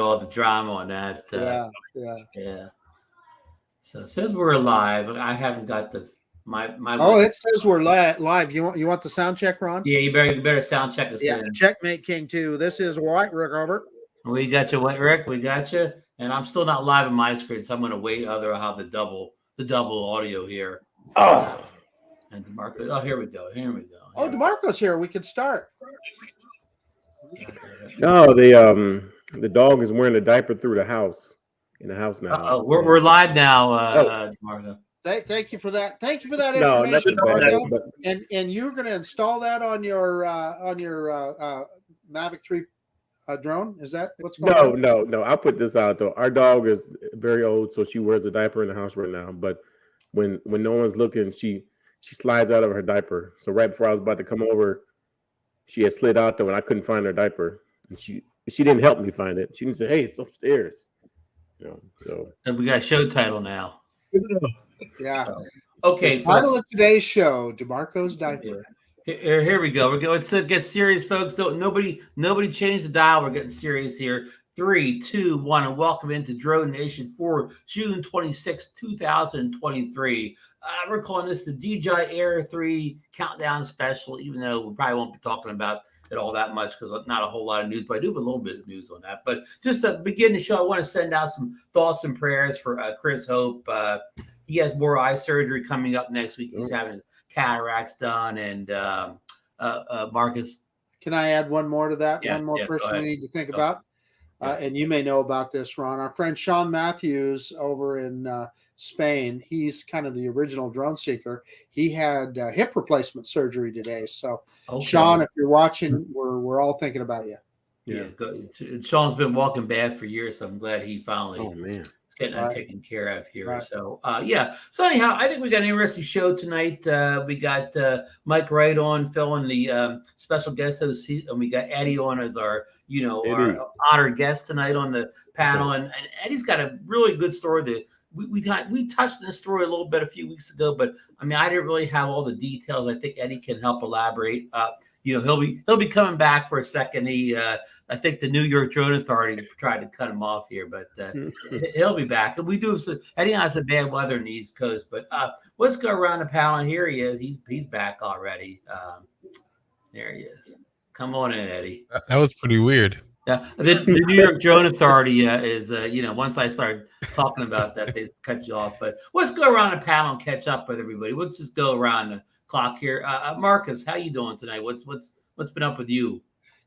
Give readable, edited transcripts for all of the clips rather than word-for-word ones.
all the drama on that. Yeah. So it says we're live. I haven't got the my. Oh, it says we're live. You want the sound check, Ron? Yeah, you better sound check us in. Checkmate King 2. This is White Rick Robert. We got you, Rick. We got you. And I'm still not live on my screen, so I'm going to wait. Have the double audio here. Oh. And DeMarco. Oh, here we go. Oh, DeMarco's here. We can start. No, the dog is wearing a diaper through the house. In the house now. We're live now, DeMarco. Thank you for that. Thank you for that information, DeMarco. And you're going to install that on your Mavic 3 drone? Is that what's going on? No. I'll put this out though. Our dog is very old, so she wears a diaper in the house right now. But when no one's looking, she slides out of her diaper. So right before I was about to come over, she had slid out though, and I couldn't find her diaper. And she didn't help me find it. She didn't say, "Hey, it's upstairs." So and we got a show title now. Yeah. Okay. Title of today's show: DeMarco's diaper. Here we go. Let's get serious, folks. Nobody change the dial. We're getting serious here. 3, 2, 1, and welcome into DroneNation for June 26, 2023. We're calling this the DJI Air 3 Countdown Special, even though we probably won't be talking about it all that much because not a whole lot of news, but I do have a little bit of news on that. But just to begin the show, I want to send out some thoughts and prayers for Chris Hope. He has more eye surgery coming up next week. He's having cataracts done. And Marcus. Can I add one more to that? Yeah, one more person we need to think about? Yes. And you may know about this, Ron. Our friend Sean Matthews over in Spain, he's kind of the original drone seeker. He had hip replacement surgery today. So, Sean, if you're watching, we're all thinking about you. Yeah. Sean's been walking bad for years, so I'm glad he finally getting that taken care of here. Right. So, So anyhow, I think we got an interesting show tonight. We got Mike Wright on filling the special guest of the season, and we got Eddie on as our honored guest tonight on the panel. And Eddie's got a really good story that we touched on this story a little bit a few weeks ago, but I mean, I didn't really have all the details. I think Eddie can help elaborate. He'll be coming back for a second. I think the New York Drone Authority tried to cut him off here, but he'll be back. And we do have Eddie has some bad weather in the East Coast, but let's go around the panel. And here he is. He's back already. There he is. Come on in, Eddie. That was pretty weird. Yeah, the New York Drone Authority is, once I started talking about that, they cut you off. But let's go around the panel and catch up with everybody. Let's just go around the clock here. Marcus, how you doing tonight? What's been up with you?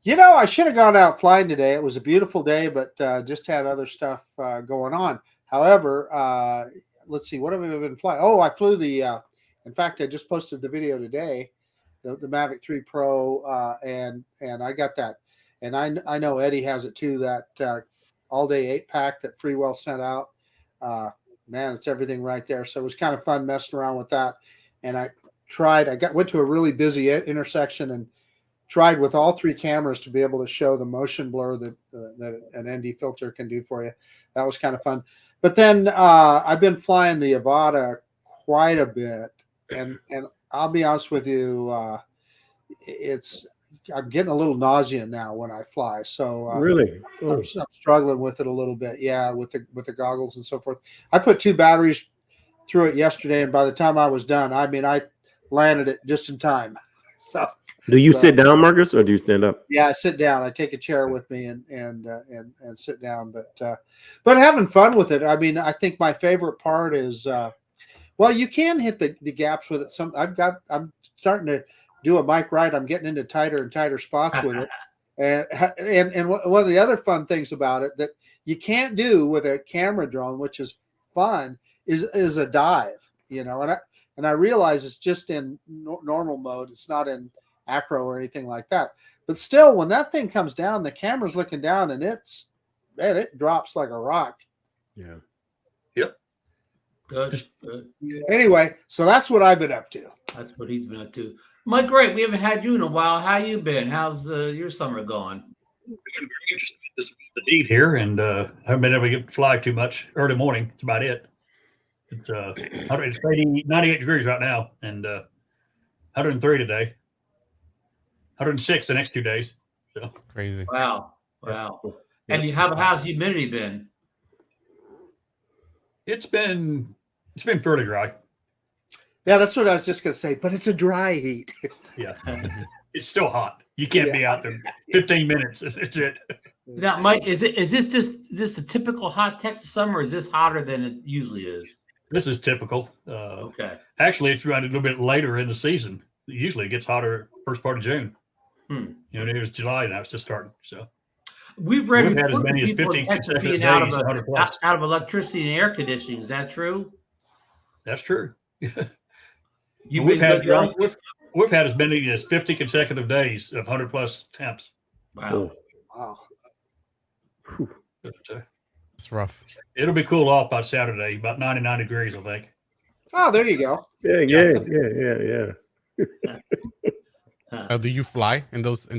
I should have gone out flying today. It was a beautiful day, but just had other stuff going on. However, let's see, what have I been flying? Oh, I flew in fact, I just posted the video today, the Mavic 3 Pro, and I got that. And I know Eddie has it too, that all-day 8-pack that Freewell sent out. Man, it's everything right there. So it was kind of fun messing around with that. And I went to a really busy intersection and tried with all 3 cameras to be able to show the motion blur that an ND filter can do for you. That was kind of fun. But then I've been flying the Avata quite a bit. And I'll be honest with you, I'm getting a little nausea now when I fly. So really, I'm struggling with it a little bit. Yeah, with the goggles and so forth. I put 2 batteries through it yesterday, and by the time I was done, I mean, I landed it just in time. So, do you sit down, Marcus, or do you stand up? Yeah, I sit down. I take a chair with me and sit down. But having fun with it. I mean, I think my favorite part is, you can hit the gaps with it. I'm starting to do a Mike Wright. I'm getting into tighter and tighter spots with it. And one of the other fun things about it that you can't do with a camera drone, which is fun, is a dive, and I realize it's just in normal mode. It's not in acro or anything like that. But still, when that thing comes down, the camera's looking down and it drops like a rock. Yeah. Yep. Good. Anyway, so that's what I've been up to. That's what he's been up to. Mike, great. We haven't had you in a while. How you been? How's your summer going? Just the heat here, and haven't been able to get fly too much early morning. That's about it. It's 98 degrees right now, and 103 today. 106 the next 2 days. So. That's crazy. Wow. And how's humidity been? It's been fairly dry. Yeah, that's what I was just going to say. But it's a dry heat. Yeah, it's still hot. You can't be out there 15 minutes. It's it. Now, Mike, is this a typical hot Texas summer? Or is this hotter than it usually is? This is typical. Okay. Actually, it's running a little bit later in the season. Usually, it gets hotter first part of June. You know, it was July now; it's just starting. So we've had as many as 15 consecutive days out of electricity and air conditioning. Is that true? That's true. We've had as many as 50 consecutive days of 100+ temps. Wow. Wow. It's rough. It'll be cool off by Saturday, about 99 degrees, I think. Oh, there you go. Yeah. Do you fly in those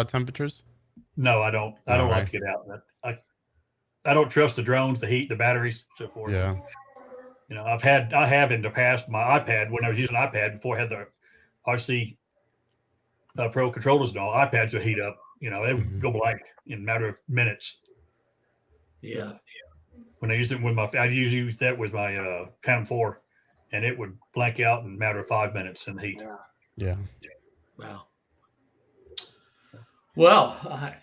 temperatures? No, I don't. I don't like to get out. I don't trust the drones, the heat, the batteries, so forth. Yeah. You know, I have in the past my iPad when I was using an iPad before I had the RC Pro controllers and all. iPads would heat up. You know, they would go blank in a matter of minutes. Yeah. When I used it with I usually use that with my Pan 4, and it would blank out in a matter of 5 minutes in the heat. Yeah. Wow. Well,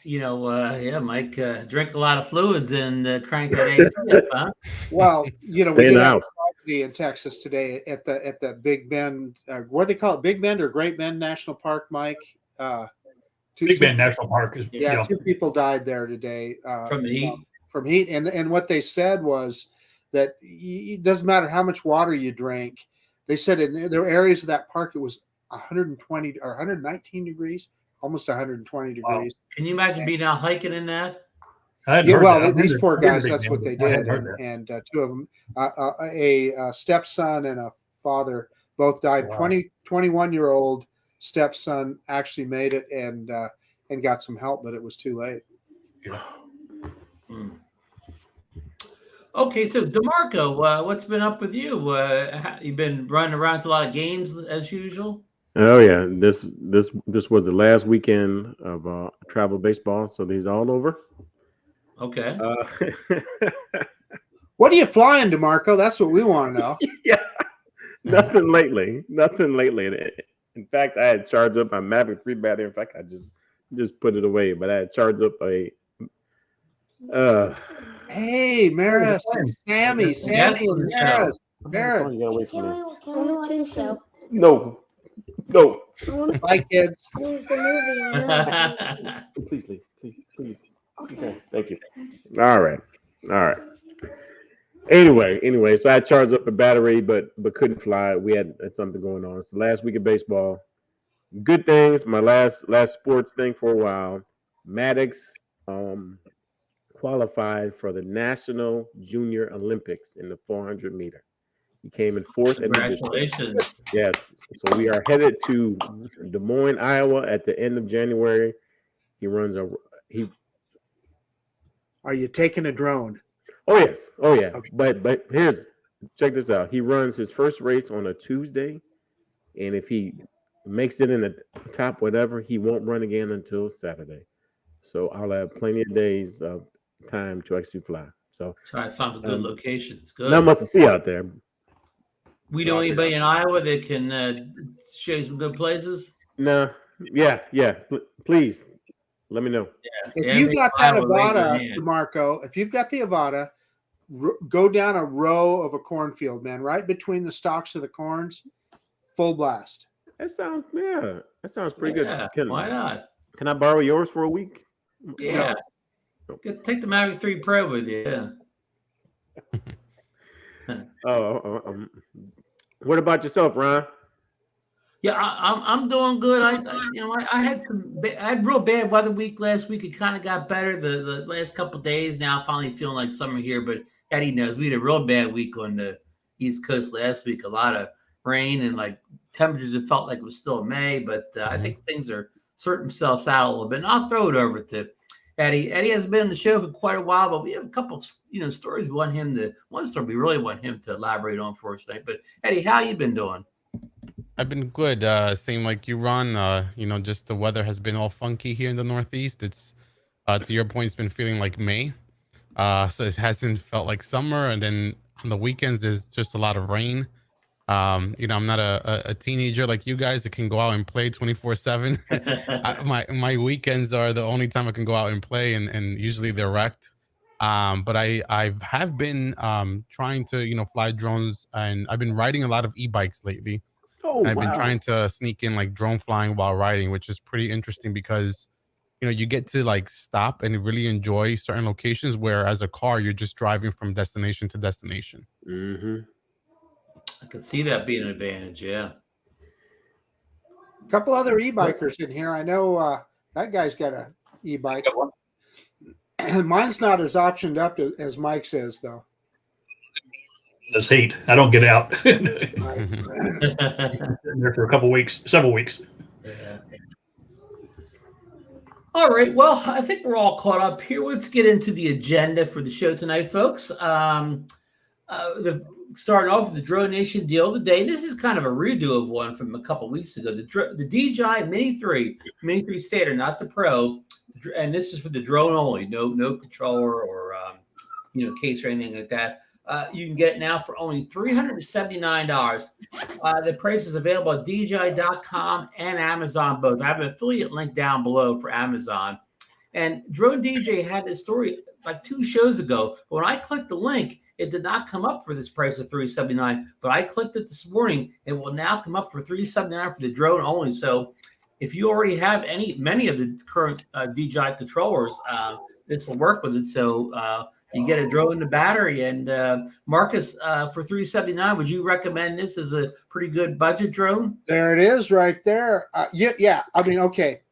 Mike, drink a lot of fluids and crank that AC up, huh? Well, you know, we did have tragedy in Texas today at the Big Bend. What do they call it? Big Bend or Great Bend National Park, Mike? Big Bend National Park is 2 people died there today from the heat. From heat, and what they said was that it doesn't matter how much water you drink. They said in there were areas of that park it was 120 or 119 degrees, almost 120 degrees. Wow. Can you imagine being out hiking in that? These poor guys, that's what they did, and 2 of them, a stepson and a father, both died. Wow. 21-year-old stepson actually made it and got some help, but it was too late. Yeah. Okay, so DeMarco, what's been up with you? You've been running around to a lot of games as usual. Oh yeah, this was the last weekend of travel baseball, so these all over. Okay. What are you flying, DeMarco? That's what we want to know. Yeah, nothing lately. In fact, I had charged up my Mavic 3 battery. In fact, I just put it away, but I had charged up a. Hey, Maris, Sammy, and Maris. Can we watch the show? No. Bye, kids. Please, the movie. Please leave. Please. Okay, thank you. All right. Anyway, so I charged up the battery, but couldn't fly. We had something going on. It's the last week of baseball. Good things. My last sports thing for a while. Maddox qualified for the National Junior Olympics in the 400 meter. He came in 4th. Congratulations. Yes. So we are headed to Des Moines, Iowa at the end of January. He runs Are you taking a drone? Oh yes. Oh yeah. Okay. But check this out. He runs his first race on a Tuesday, and if he makes it in the top whatever, he won't run again until Saturday. So I'll have plenty of days of time to actually fly. So try to find some good locations. Good. Not much to see out there. We know anybody in Iowa that can show you some good places? No. Yeah. Please let me know. If you've got that Avata, Marco, if you've got the Avata, go down a row of a cornfield, man, right between the stalks of the corns, full blast. That sounds pretty good. Why not? Can I borrow yours for a week? Yeah. No. Take the Mavic 3 Pro with you. Yeah. What about yourself, Ron? Yeah, I'm doing good. I had real bad weather week last week. It kind of got better the last couple of days. Now finally feeling like summer here. But Eddie knows we had a real bad week on the East Coast last week. A lot of rain and like temperatures. It felt like it was still May, but I think things are sorting themselves out a little bit. And I'll throw it over to Eddie. Eddie hasn't been on the show for quite a while, but we have a couple of stories one story we really want him to elaborate on for us tonight. But Eddie, how you been doing? I've been good. Same like you, Ron. Just the weather has been all funky here in the Northeast. It's To your point, it's been feeling like May. So it hasn't felt like summer. And then on the weekends, there's just a lot of rain. I'm not a teenager like you guys that can go out and play 24/7. My weekends are the only time I can go out and play, and usually they're wrecked. But I have been trying to fly drones, and I've been riding a lot of e-bikes lately. Oh, I've been wow. trying to sneak in like drone flying while riding, which is pretty interesting because you get to like stop and really enjoy certain locations where as a car you're just driving from destination to destination. Mm-hmm. I can see that being an advantage. Yeah. A couple other e-bikers in here. I know that guy's got a e-bike. Mine's not as optioned up as Mike's is, though. This heat, I don't get out. Sitting Yeah. there for a couple weeks, several weeks. All right. Well, I think we're all caught up here. Let's get into the agenda for the show tonight, folks. Starting off with the DroneNation deal of the day. This is kind of a redo of one from a couple weeks ago. The DJI Mini 3 Standard, not the Pro, and this is for the drone only. No controller or case or anything like that. You can get it now for only $379. The price is available at DJI.com and Amazon both. I have an affiliate link down below for Amazon. And Drone DJ had this story like 2 shows ago. But when I clicked the link, it did not come up for this price of $379. But I clicked it this morning. It will now come up for $379 for the drone only. So if you already have many of the current DJI controllers, this will work with it. So you get a drone and a battery. And Marcus, for $379, would you recommend this as a pretty good budget drone? There it is right there. Yeah. I mean, okay.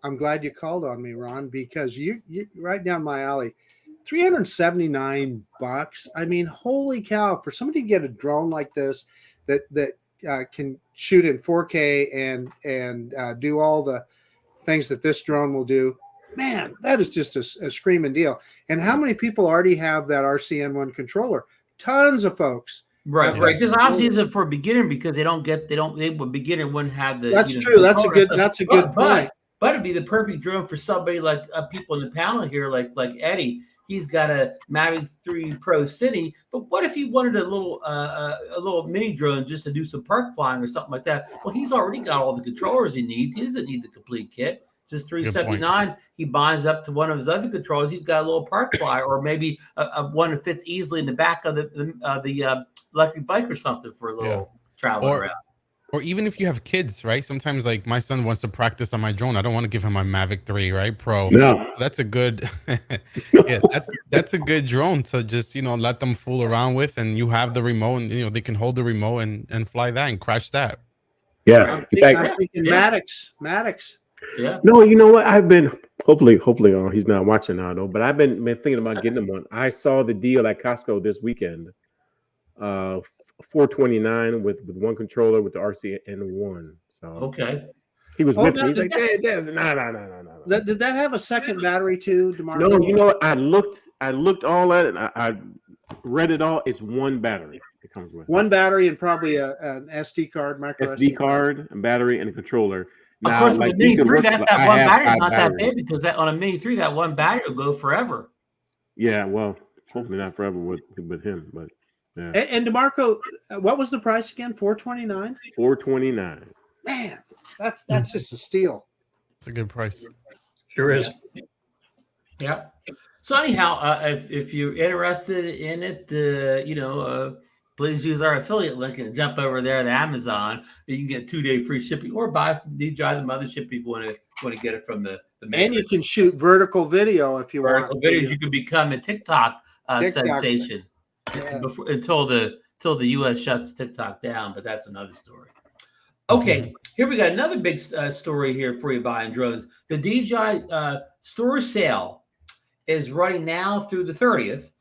I'm glad you called on me, Ron, because you right down my alley. $379. I mean, holy cow! For somebody to get a drone like this that can shoot in 4K and do all the things that this drone will do, man, that is just a screaming deal. And how many people already have that RCN1 controller? Tons of folks. Right. This obviously isn't for a beginner because a beginner wouldn't have the. That's true. That's a good point. But it'd be the perfect drone for somebody like people in the panel here, like Eddie. He's got a Mavic 3 Pro City, but what if he wanted a little mini drone just to do some park flying or something like that? Well, he's already got all the controllers he needs. He doesn't need the complete kit. Just $379. He binds up to one of his other controllers. He's got a little park flyer, or maybe a one that fits easily in the back of the electric bike or something for a little travel around. Or even if you have kids, right? Sometimes, like my son wants to practice on my drone. I don't want to give him my Mavic 3, right, Pro. No, that's a good, that's a good drone to just let them fool around with, and you have the remote, and they can hold the remote and fly that and crash that. Yeah, I'm thinking Maddox. Yeah. No, you know what? I've been hopefully he's not watching now though. But I've been thinking about getting him one. I saw the deal at Costco this weekend. $429 with one controller with the RCN1. So okay, he was with me. He's like, hey, no. Did that have a second battery too, DeMarco? No, you know what? I looked all at it. I read it all. It's one battery. It comes with one battery and probably an SD card, micro SD card, and battery, and a controller. Now, of course, like the Mini 3, that one battery is not that big because on a Mini 3, that one battery will go forever. Yeah, well, hopefully not forever with him, but. Yeah. And DeMarco, what was the price again? $429. $429. Man, that's just a steal. It's a good price. Sure is. Yeah. So anyhow, if you're interested in it, please use our affiliate link and jump over there to Amazon. You can get 2-day free shipping, or buy from DJI the mothership if you want to get it from the and you can shoot vertical video if you want. Vertical videos. You can become a TikTok sensation. Yeah. Until the U.S. shuts TikTok down, but that's another story. Okay, here we got another big story here for you buying drones. The DJI Store sale is running now through the 30th.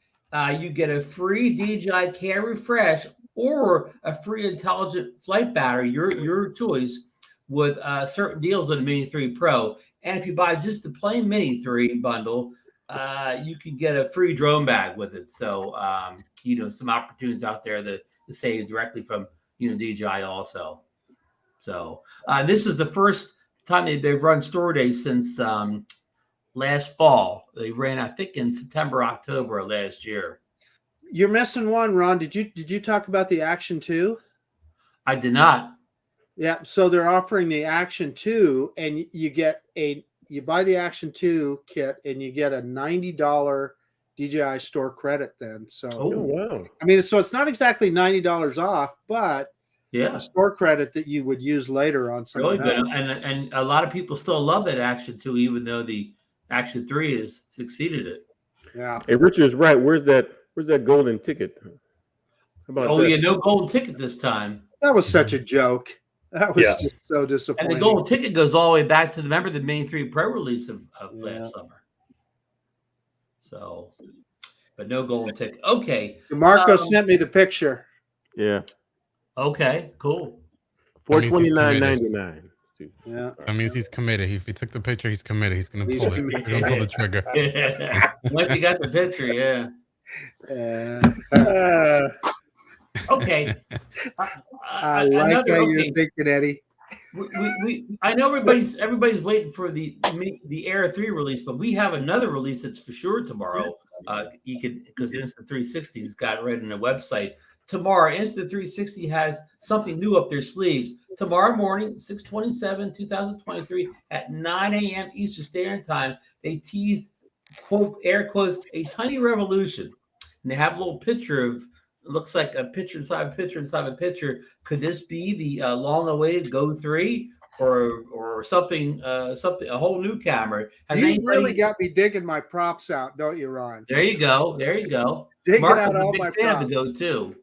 You get a free DJI Care refresh or a free intelligent flight battery, your choice, with certain deals on the Mini 3 Pro. And if you buy just the plain Mini 3 bundle, you can get a free drone bag with it. So, some opportunities out there to save directly from, DJI also. So this is the first time they've run store days since last fall. They ran, I think, in September, October of last year. You're missing one, Ron. Did you talk about the Action 2? I did not. Yeah, so they're offering the Action 2, and you buy the Action 2 kit, and you get a $90 DJI Store credit then. So, wow. I mean, so it's not exactly $90 off, but yeah, a store credit that you would use later on something really good. else. And a lot of people still love that Action 2, even though the Action 3 has succeeded it. Yeah. Hey, Richard's right. Where's that golden ticket? How about that? Yeah, no golden ticket this time. That was such a joke. That was just so disappointing. And the golden ticket goes all the way back to the Mini 3 Pro release of last summer. So, but no golden ticket. Okay. Marco sent me the picture. Yeah. Okay, cool. $429.99. Yeah. That means he's committed. If he took the picture, he's committed. He's gonna pull it. He's gonna pull the trigger. Once you got the picture, yeah. Okay. I like how you're thinking, Eddie. I know everybody's waiting for the Air 3 release, but we have another release that's for sure tomorrow. You could, because Insta360's got it right on the website. Tomorrow, Insta360 has something new up their sleeves. Tomorrow morning, 6/27/2023 at 9 a.m. Eastern Standard Time, they teased, quote, air quotes, a tiny revolution. And they have a little picture of, it looks like a picture inside a picture inside a picture. Could this be the long-awaited Go 3 or something, a whole new camera? You really got me digging my props out, don't you, Ron? There you go. There you go. Digging Mark out was all a big my fan props. of the Go too.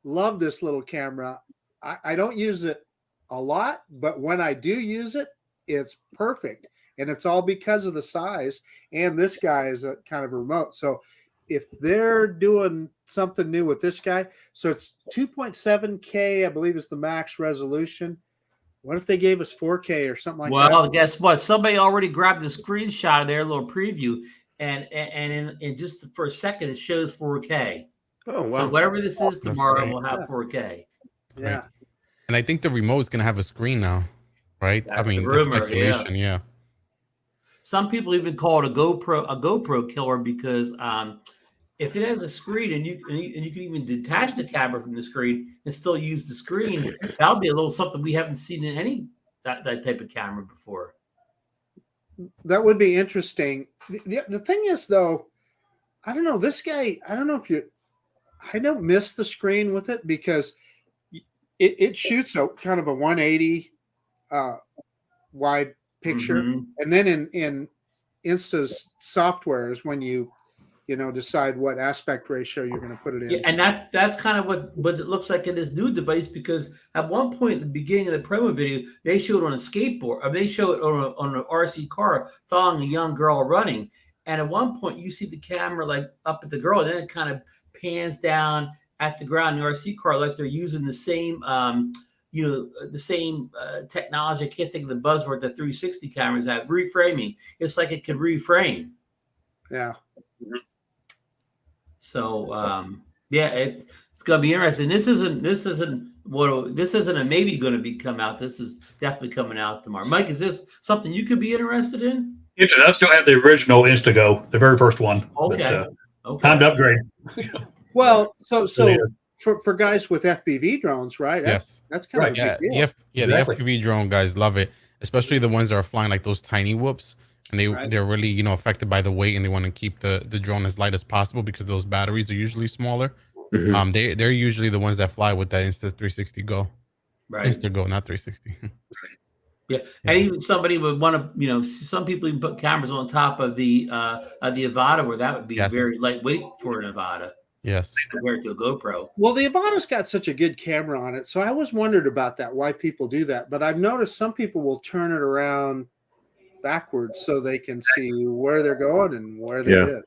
Love this little camera. I don't use it a lot, but when I do use it, it's perfect. And it's all because of the size. And this guy is a kind of remote. So if they're doing something new with this guy, so it's 2.7K, I believe is the max resolution. What if they gave us 4K or something like that? Well, guess what? Somebody already grabbed the screenshot of their little preview, and in just for a second, it shows 4K. Oh, wow. So whatever this is tomorrow, great. we'll have 4K. Yeah. Right. And I think the remote is gonna have a screen now, right? That's I mean, the the rumor, speculation, yeah. Some people even call it a GoPro killer because if it has a screen and you can even detach the camera from the screen and still use the screen, that'll be a little something we haven't seen in any that type of camera before. That would be interesting. The thing is, though, I don't know. This guy, I don't know if you, I don't miss the screen with it because it shoots a kind of a 180 wide picture. Mm-hmm. And then in Insta's software is when you decide what aspect ratio you're going to put it in. Yeah, and that's kind of what it looks like in this new device, because at one point in the beginning of the promo video, they showed on a skateboard, or they showed on an RC car following a young girl running. And at one point you see the camera like up at the girl, and then it kind of pans down at the ground, the RC car, like they're using the same, the same technology. I can't think of the buzzword the 360 cameras have, reframing. It's like it could reframe. Yeah. So yeah, it's gonna be interesting. This isn't a maybe going to be come out. This is definitely coming out tomorrow. Mike, is this something you could be interested in? Yeah, I still have the original Insta Go, the very first one. Okay. But, time to upgrade. Well, so for guys with FPV drones, right? Yes. That's kind of a big deal. The FPV drone guys love it, especially the ones that are flying like those tiny whoops, and they're really affected by the weight, and they want to keep the drone as light as possible because those batteries are usually smaller. Mm-hmm. They're usually the ones that fly with that Insta360 Go. Right. Insta Go, not 360. Yeah, and even somebody would want to, some people even put cameras on top of the Avata, where that would be very lightweight for an Avata. Yes, compared to a GoPro. Well, the Avata's got such a good camera on it, so I always wondered about that, why people do that. But I've noticed some people will turn it around backwards so they can see where they're going and where they did.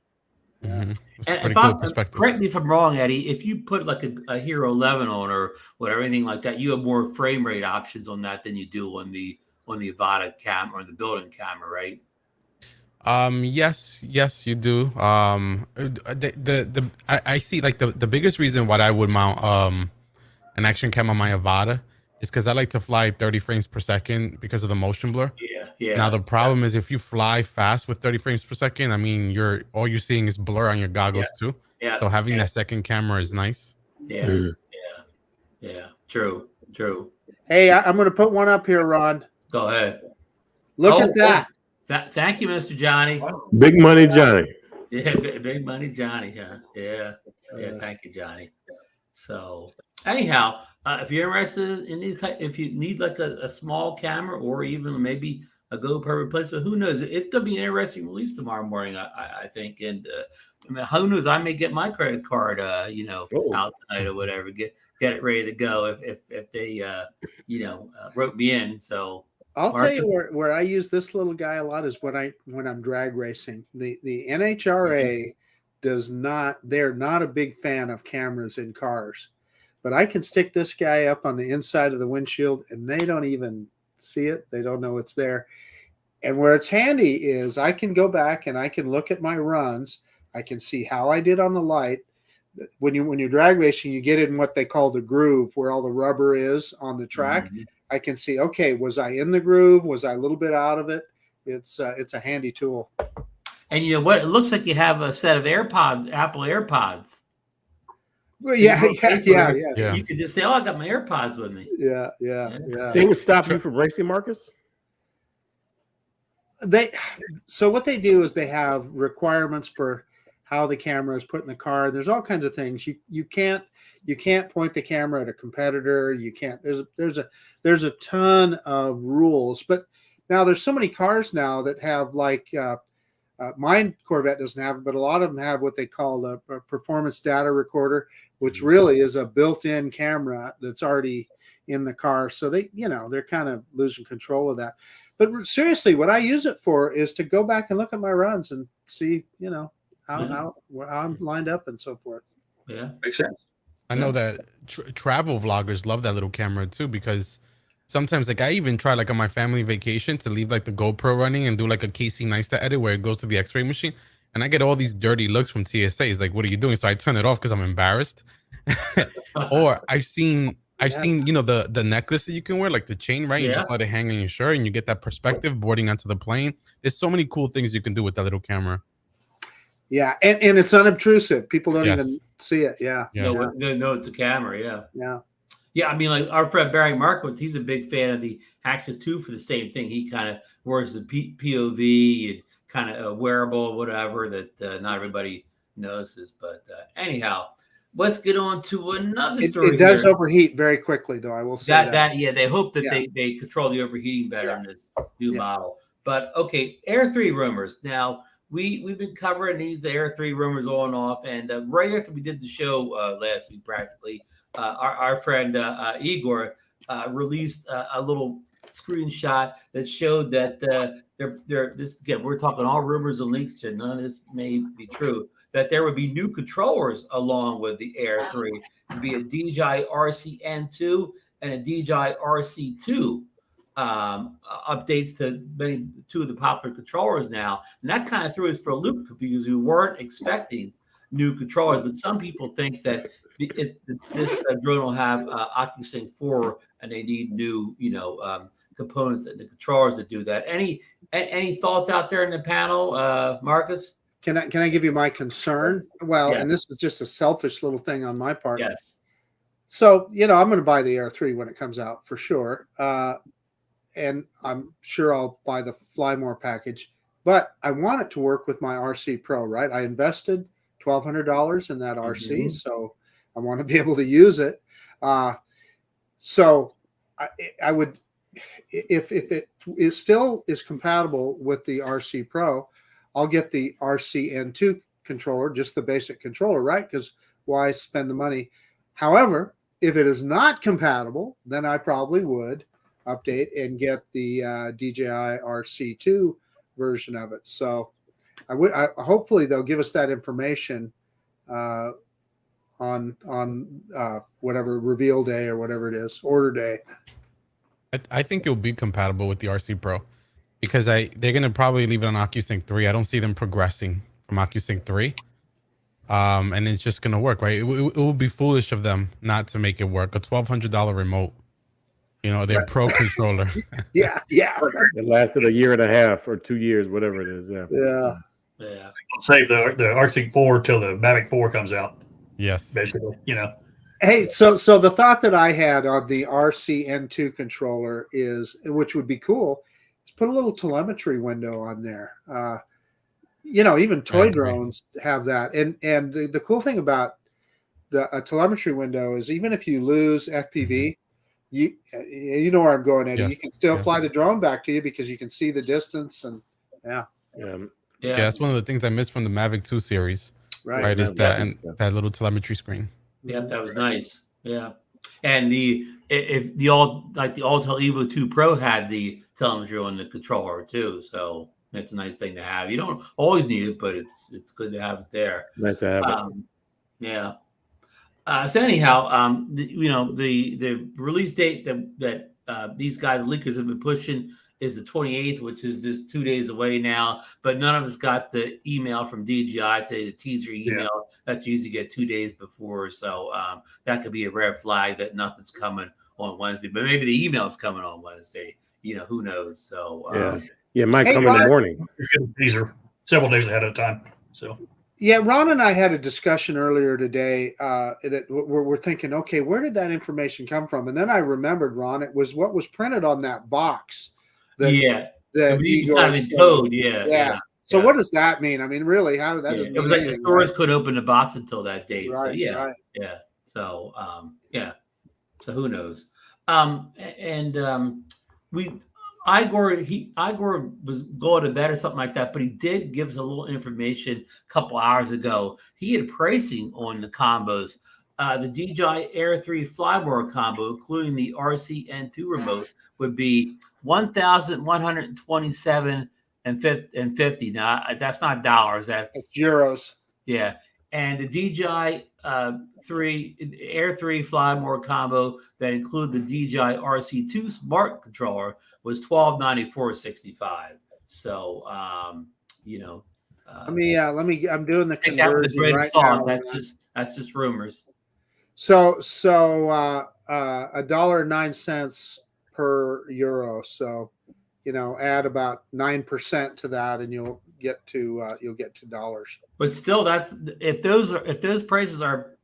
Yeah. Mm-hmm. That's and a pretty cool perspective. Correct me if I'm wrong, Eddie. If you put like a Hero 11 on or whatever, anything like that, you have more frame rate options on that than you do on the Avata camera or the built-in camera, right? Yes, you do. I see like the biggest reason why I would mount an action cam on my Avata is because I like to fly 30 frames per second because of the motion blur. Yeah. Now the problem is if you fly fast with 30 frames per second, I mean, all you're seeing is blur on your goggles too. Yeah. So having that second camera is nice. Yeah. True. Hey, I'm going to put one up here, Ron. Go ahead. Look at that. Thank you, Mr. Johnny. Big money, Johnny. Yeah, big money, Johnny. Yeah. Thank you, Johnny. So, anyhow, if you're interested in these, if you need like a small camera or even maybe a GoPro replacement, who knows? It's going to be an interesting release tomorrow morning, I think. And I mean, who knows? I may get my credit card, out tonight or whatever. Get it ready to go if they, wrote me in. So. I'll tell you where I use this little guy a lot is when I'm drag racing. The NHRA does not, they're not a big fan of cameras in cars, but I can stick this guy up on the inside of the windshield and they don't even see it. They don't know it's there. And where it's handy is I can go back and I can look at my runs. I can see how I did on the light. When you're drag racing, you get in what they call the groove where all the rubber is on the track. Mm-hmm. I can see, okay, was I in the groove? Was I a little bit out of it? It's a handy tool. And you know what? It looks like you have a set of AirPods, Apple AirPods. Well, yeah. You could just say, "Oh, I got my AirPods with me." Yeah. They would stop you from racing, Marcus? So what they do is they have requirements for how the camera is put in the car. There's all kinds of things. You can't point the camera at a competitor. You can't. There's a ton of rules. But now there's so many cars now that have like mine Corvette doesn't have it, but a lot of them have what they call a performance data recorder, which really is a built-in camera that's already in the car. So they're kind of losing control of that. But seriously, what I use it for is to go back and look at my runs and see, how I'm lined up and so forth. Yeah, makes sense. I know that travel vloggers love that little camera too, because sometimes like I even try like on my family vacation to leave like the GoPro running and do like a Casey Neistat edit where it goes to the X-ray machine, and I get all these dirty looks from TSA. It's like, what are you doing? So I turn it off because I'm embarrassed. Or I've seen the necklace that you can wear, like the chain, right? You just let it hang on your shirt and you get that perspective boarding onto the plane. There's so many cool things you can do with that little camera. Yeah, and it's unobtrusive. People don't even see it. Yeah. No, it's a camera. Yeah. I mean, like our friend Barry Markowitz, he's a big fan of the Action 2 for the same thing. He kind of wears the POV and kind of wearable, whatever that not everybody notices. But anyhow, let's get on to another story. It does overheat very quickly, though. I will say that. Yeah, they hope that they control the overheating better in this new model. But okay, Air 3 rumors. Now, we've been covering these Air 3 rumors on and off, and right after we did the show last week, practically, our friend Igor released a little screenshot that showed that this again, we're talking all rumors and leaks to none of this may be true, that there would be new controllers along with the Air 3. It'd be a DJI RCN2 and a DJI RC2. Updates to two of the popular controllers now, and that kind of threw us for a loop because we weren't expecting new controllers. But some people think that this drone will have OcuSync 4, and they need new, components and the controllers to do that. Any thoughts out there in the panel, Marcus? Can I give you my concern? Well, and this is just a selfish little thing on my part. Yes. So I'm going to buy the Air 3 when it comes out for sure. And I'm sure I'll buy the Fly More package, but I want it to work with my RC Pro, right? I invested $1,200 in that RC, so I want to be able to use it. So I would, if it still is compatible with the RC Pro, I'll get the RCN2 controller, just the basic controller, right? Because why spend the money? However, if it is not compatible, then I probably would update and get the DJI RC2 version of it. So I hopefully they'll give us that information on whatever reveal day or whatever it is, order day. I think it'll be compatible with the RC Pro because they're gonna probably leave it on OcuSync 3. I don't see them progressing from OcuSync 3. And it's just gonna work, right? It would be foolish of them not to make it work. A $1,200 remote their pro controller. Yeah. It lasted a year and a half or 2 years, whatever it is. Yeah. Yeah. Save the RC 4 till the Mavic 4 comes out. Yes. Basically, Hey, so the thought that I had on the RCN2 controller is, which would be cool, is put a little telemetry window on there. Even toy drones have that, and the cool thing about the telemetry window is even if you lose FPV, you know where I'm going, Eddie. Yes. You can still fly the drone back to you because you can see the distance, and Yeah, that's one of the things I missed from the Mavic 2 series. Right, is that and that little telemetry screen. Yeah, that was nice. Yeah, and the Altel Evo 2 Pro had the telemetry on the controller too, so it's a nice thing to have. You don't always need it, but it's good to have it there. Nice to have it. Yeah. So anyhow, the release date that these guys, the leakers, have been pushing is the 28th, which is just 2 days away now. But none of us got the email from DJI today, the teaser email. That's usually get 2 days before. So that could be a red flag that nothing's coming on Wednesday. But maybe the email's coming on Wednesday. Who knows? So it might come in the morning. Teaser several days ahead of time. So. Yeah, Ron and I had a discussion earlier today that we're thinking, okay, where did that information come from? And then I remembered, Ron, it was what was printed on that box. The Igor code. Yeah. So what does that mean? I mean, really, how did that? It was like the stores couldn't open the box until that date. Right, so yeah. So So who knows? Igor was going to bed or something like that, but he did give us a little information a couple hours ago. He had pricing on the combos. The DJI Air 3 Flymore combo, including the RCN2 remote, would be $1,127.50. Now that's not dollars. That's euros. Yeah, and the DJI Air 3 Flymore combo that include the DJI RC2 Smart controller was $1294.65. So let me. I'm doing the conversion right now. That's just rumors. So $1.09 per euro. So add about 9% to that, and you'll get to dollars. But still, that's if those prices are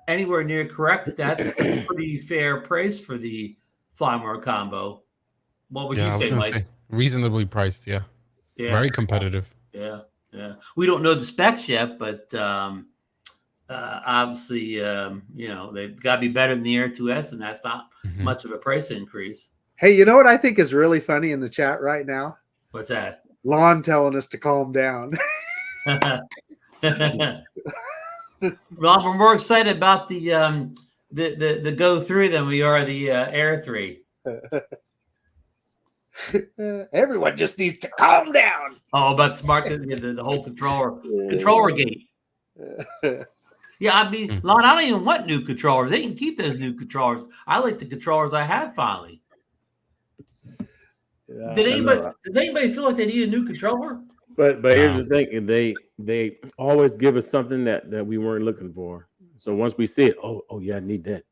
anywhere near correct, that's a pretty fair price for the Flymore combo. What would you say, Mike? Reasonably priced, yeah. Very competitive. Yeah. We don't know the specs yet, but obviously, they've got to be better than the Air 2S, and that's not much of a price increase. Hey, you know what I think is really funny in the chat right now? What's that? Lon telling us to calm down. Ron, we're more excited about the Go 3 than we are the Air 3. Everyone just needs to calm down. Oh, about smart the whole controller gate. Yeah, I mean, Lon, I don't even want new controllers. They can keep those new controllers. I like the controllers I have finally. Yeah, Did anybody feel like they need a new controller? But here's the thing: they always give us something that we weren't looking for. So once we see it, oh yeah, I need that.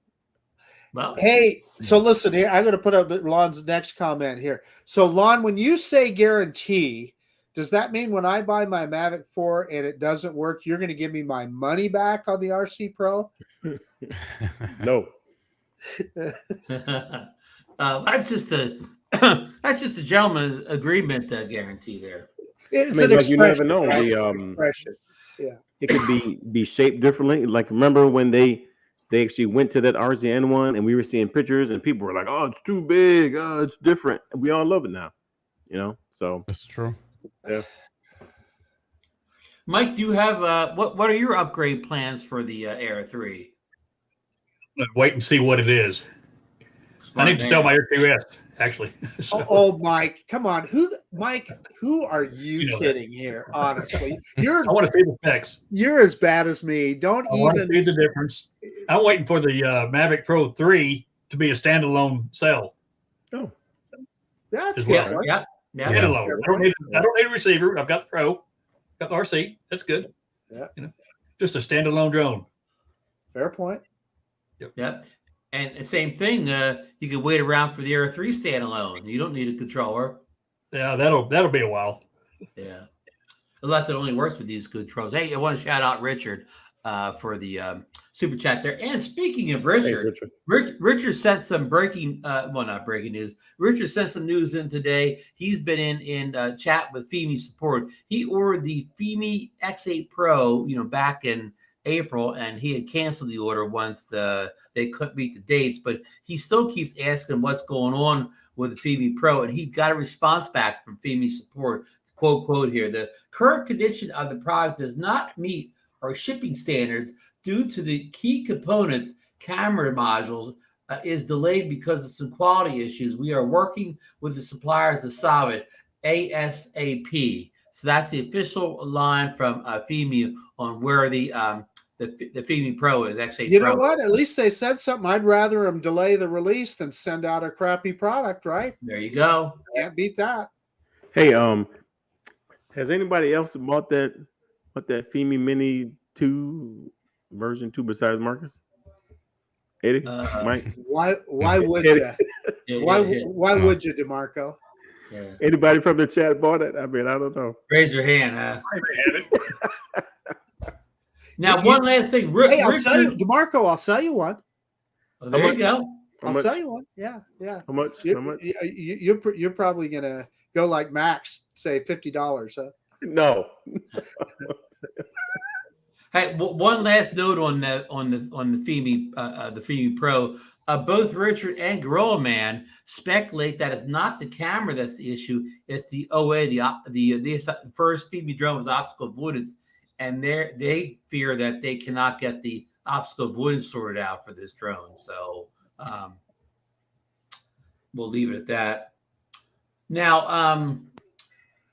Well, hey, so listen here. I'm going to put up Lon's next comment here. So Lon, when you say guarantee, does that mean when I buy my Mavic 4 and it doesn't work, you're going to give me my money back on the RC Pro? No. That's just a gentleman's agreement guarantee there. It's an expression. You never know. Expression. Yeah. It could be shaped differently. Like remember when they actually went to that RCN one and we were seeing pictures and people were like, "Oh, it's too big. Oh, it's different." And we all love it now. So that's true. Yeah. Mike, do you have what are your upgrade plans for the Air 3? Wait and see what it is. I need to sell my Air 2S, actually. So. Oh, Mike, come on. Who are you kidding here? Honestly, I want to see the specs. You're as bad as me. I want to see the difference. I'm waiting for the Mavic Pro 3 to be a standalone cell. Oh, that's well. good. Yeah. Standalone. I don't need a receiver. I've got the Pro, got the RC. That's good. Yeah. Just a standalone drone. Fair point. Yep. And the same thing, you can wait around for the Air 3 standalone. You don't need a controller. Yeah, that'll be a while. Yeah. Unless it only works with these controls. Hey, I want to shout out Richard for the super chat there. And speaking of Richard, Richard sent some breaking, not breaking news. Richard sent some news in today. He's been in chat with Fimi support. He ordered the Femi X8 Pro, back in April, and he had canceled the order once they couldn't meet the dates. But he still keeps asking what's going on with the Fimi Pro, and he got a response back from Fimi support. Quote here, the current condition of the product does not meet our shipping standards due to the key components, camera modules, is delayed because of some quality issues. We are working with the suppliers to solve it ASAP. So that's the official line from Fimi on where the Fimi Pro is. X8 Pro. You know what? At least they said something. I'd rather them delay the release than send out a crappy product, right? There you go. Can't beat that. Hey, has anybody else bought that Fimi Mini 2 version 2 besides Marcus? Eddie, Mike. Why would you? Why would you, DeMarco? Yeah. Anybody from the chat bought it? I mean, I don't know. Raise your hand, huh? Now, one last thing. Hey, I'll sell you, DeMarco. I'll sell you one. Oh, there you go. I'll sell you one. Yeah. How much? You're probably gonna go like Max, say $50. Huh? No. Hey, one last note on the Fimi Pro. Both Richard and Gorilla Man speculate that it's not the camera that's the issue; it's the OA, the first Fimi drone was obstacle avoidance, and they fear that they cannot get the obstacle avoidance sorted out for this drone. So we'll leave it at that. Now,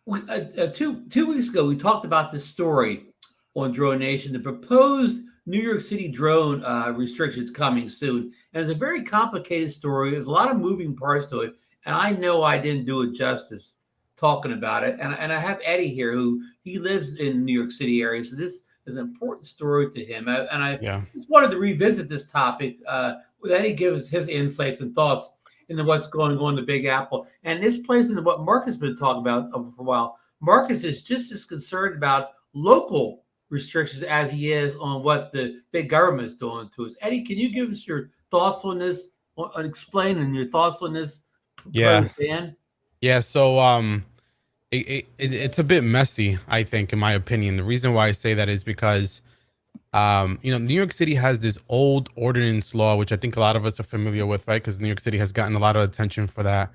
2 weeks ago, we talked about this story on DroneNation, the proposed New York City drone restrictions coming soon. And it's a very complicated story. There's a lot of moving parts to it. And I know I didn't do it justice talking about it. And I have Eddie here, who he lives in New York City area. So this is an important story to him. And I just wanted to revisit this topic. With Eddie give us his insights and thoughts into what's going on in the Big Apple. And this plays into what Marcus has been talking about for a while. Marcus is just as concerned about local restrictions as he is on what the big government is doing to us. Eddie, can you give us your thoughts on this, on explaining your thoughts on this? Yeah. So it's a bit messy, I think, in my opinion. The reason why I say that is because New York City has this old ordinance law, which I think a lot of us are familiar with, right? Because New York City has gotten a lot of attention for that.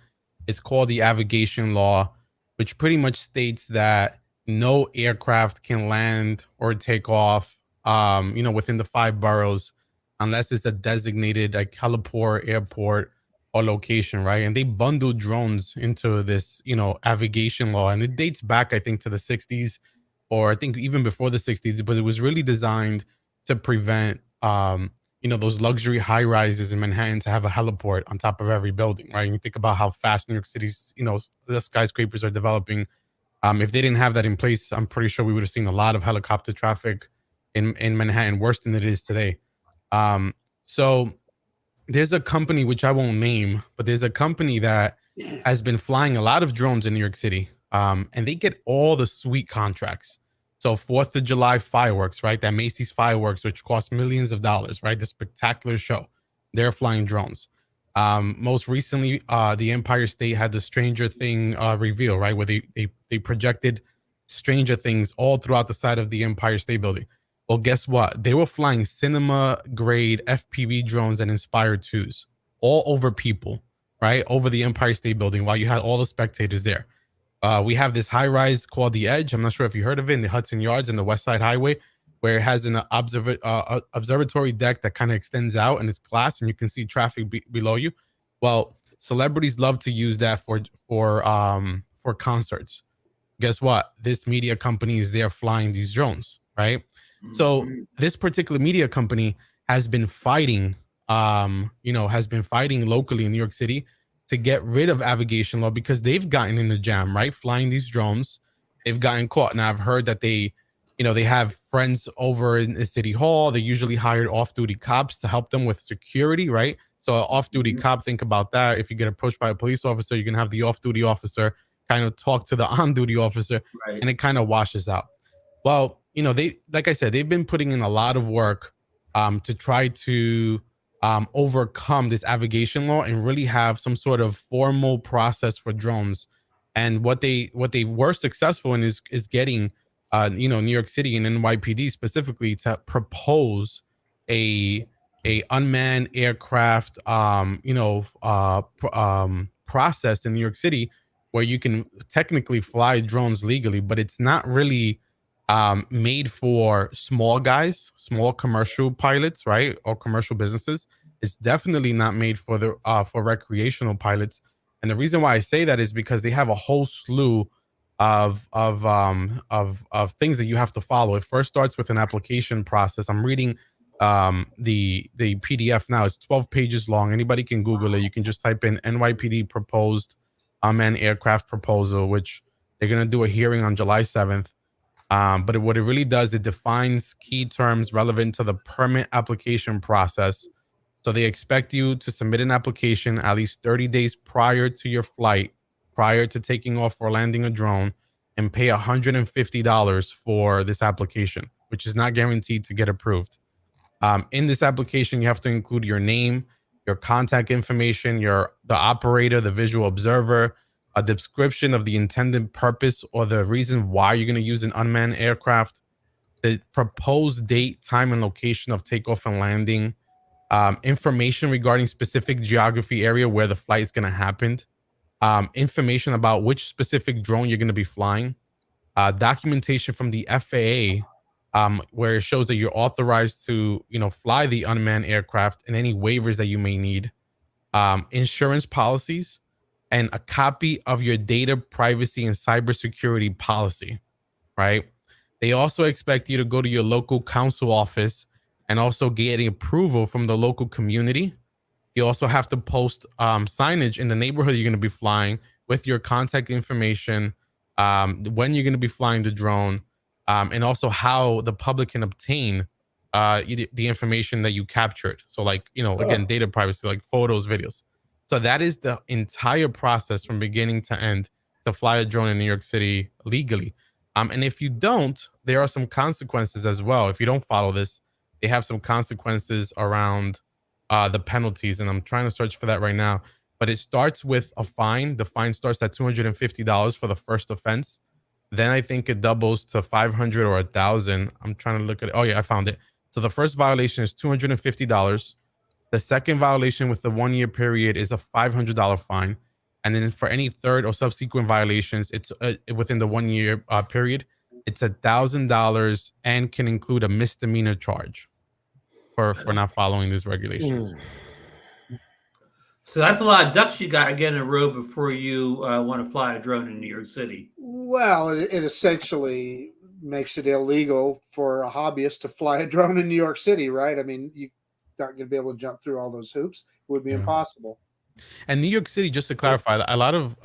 It's called the Aviation Law, which pretty much states that no aircraft can land or take off, within the 5 boroughs, unless it's a designated like heliport, airport, or location, right? And they bundled drones into this, aviation law, and it dates back, I think, to the 60s, or I think even before the 60s. But it was really designed to prevent, those luxury high rises in Manhattan to have a heliport on top of every building, right? And you think about how fast New York City's, the skyscrapers are developing. If they didn't have that in place, I'm pretty sure we would have seen a lot of helicopter traffic in Manhattan, worse than it is today. So there's a company, which I won't name, but there's a company that has been flying a lot of drones in New York City, and they get all the sweet contracts. So 4th of July fireworks, right? That Macy's fireworks, which cost millions of dollars, right? The spectacular show. They're flying drones. Most recently, the Empire State had the Stranger Thing reveal, right? Where they projected Stranger Things all throughout the side of the Empire State Building. Well, guess what? They were flying cinema grade FPV drones and Inspired 2s all over people, right? Over the Empire State Building while you had all the spectators there. We have this high rise called The Edge. I'm not sure if you heard of it, in the Hudson Yards and the West Side Highway, where it has an observatory deck that kind of extends out and it's glass and you can see traffic below you. Well, celebrities love to use that for concerts. Guess what? This media company is there flying these drones, right? So this particular media company has been fighting, locally in New York City to get rid of aviation law because they've gotten in the jam, right? Flying these drones, they've gotten caught. Now I've heard that they have friends over in the city hall. They usually hired off-duty cops to help them with security, right? So an off-duty cop, think about that. If you get approached by a police officer, you can have the off-duty officer kind of talk to the on-duty officer, and it kind of washes out. Well, you know, they, like I said, they've been putting in a lot of work to try to overcome this aviation law and really have some sort of formal process for drones. And what they were successful in is getting you know, New York City and NYPD specifically to propose a unmanned aircraft you know process in New York City where you can technically fly drones legally, but it's not really made for small guys, small commercial pilots, right, or commercial businesses. It's definitely not made for the for recreational pilots. And the reason why I say that is because they have a whole slew of things that you have to follow. It first starts with an application process. I'm reading the PDF now. It's 12 pages long. Anybody can Google it. You can just type in NYPD proposed unmanned aircraft proposal, which they're going to do a hearing on July 7th. But what it really does, it defines key terms relevant to the permit application process. So they expect you to submit an application at least 30 days prior to your flight, prior to taking off or landing a drone, and pay $150 for this application, which is not guaranteed to get approved. In this application, you have to include your name, your contact information, the operator, the visual observer, a description of the intended purpose or the reason why you're going to use an unmanned aircraft, the proposed date, time, and location of takeoff and landing, information regarding specific geography area where the flight is going to happen, information about which specific drone you're going to be flying, documentation from the FAA, where it shows that you're authorized to, you know, fly the unmanned aircraft, and any waivers that you may need, insurance policies, and a copy of your data privacy and cybersecurity policy, right? They also expect you to go to your local council office and also get approval from the local community. You also have to post signage in the neighborhood you're going to be flying with your contact information, when you're going to be flying the drone, and also how the public can obtain the information that you captured. So like, you know, again, data privacy, like photos, videos. So that is the entire process from beginning to end to fly a drone in New York City legally. And if you don't, there are some consequences as well. If you don't follow this, they have some consequences around the penalties. And I'm trying to search for that right now. But it starts with a fine. The fine starts at $250 for the first offense. Then I think it doubles to 500 or 1,000. I'm trying to look at it. Oh, yeah, I found it. So the first violation is $250. The second violation with the 1 year period is a $500 fine. And then for any third or subsequent violations, it's within the 1 year period, it's $1,000 and can include a misdemeanor charge for not following these regulations. So that's a lot of ducks you got to get in a row before you want to fly a drone in New York City. Well, it essentially makes it illegal for a hobbyist to fly a drone in New York City, right? I mean, you aren't going to be able to jump through all those hoops. It would be impossible. And New York City, just to clarify, a lot of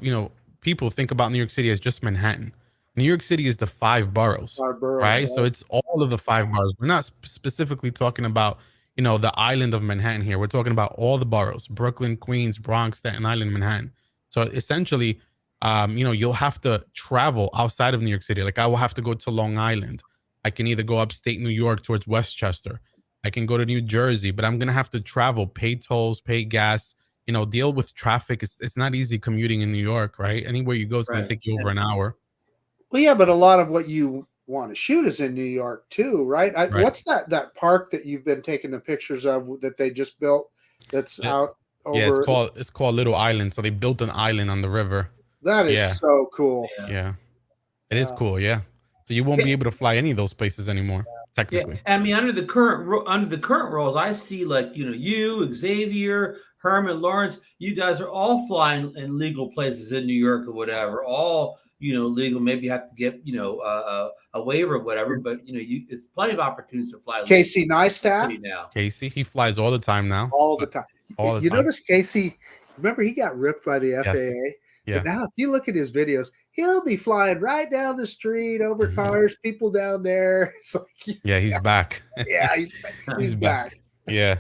you know, people think about New York City as just Manhattan. New York City is the 5 boroughs, right? So it's all of the 5 boroughs. We're not specifically talking about, you know, the island of Manhattan here. We're talking about all the boroughs: Brooklyn, Queens, Bronx, Staten Island, Manhattan. So essentially, you know, you'll have to travel outside of New York City. Like I will have to go to Long Island. I can either go upstate New York towards Westchester. I can go to New Jersey, but I'm going to have to travel, pay tolls, pay gas, you know, deal with traffic. It's not easy commuting in New York, right? Anywhere you go, it's going to take you over an hour. Well, yeah, but a lot of what you want to shoot is in New York too, right? What's that park that you've been taking the pictures of that they just built that's out over? Yeah, it's called Little Island. So they built an island on the river. That is so cool. Yeah. It is cool, yeah. So you won't be able to fly any of those places anymore, technically. Yeah. I mean, under the current rules, I see, like, you know, you, Xavier, Herman, Lawrence, you guys are all flying in legal places in New York or whatever, all, you know, legal. Maybe you have to get, you know, a waiver or whatever, but, you know, it's plenty of opportunities to fly. Casey Neistat now. Casey, he flies all the time now. All the time. All the you time. Notice Casey, remember he got ripped by the FAA? Yeah. But now if you look at his videos, he'll be flying right down the street over cars, people down there. It's like, yeah, he's back. Yeah, he's back. Yeah.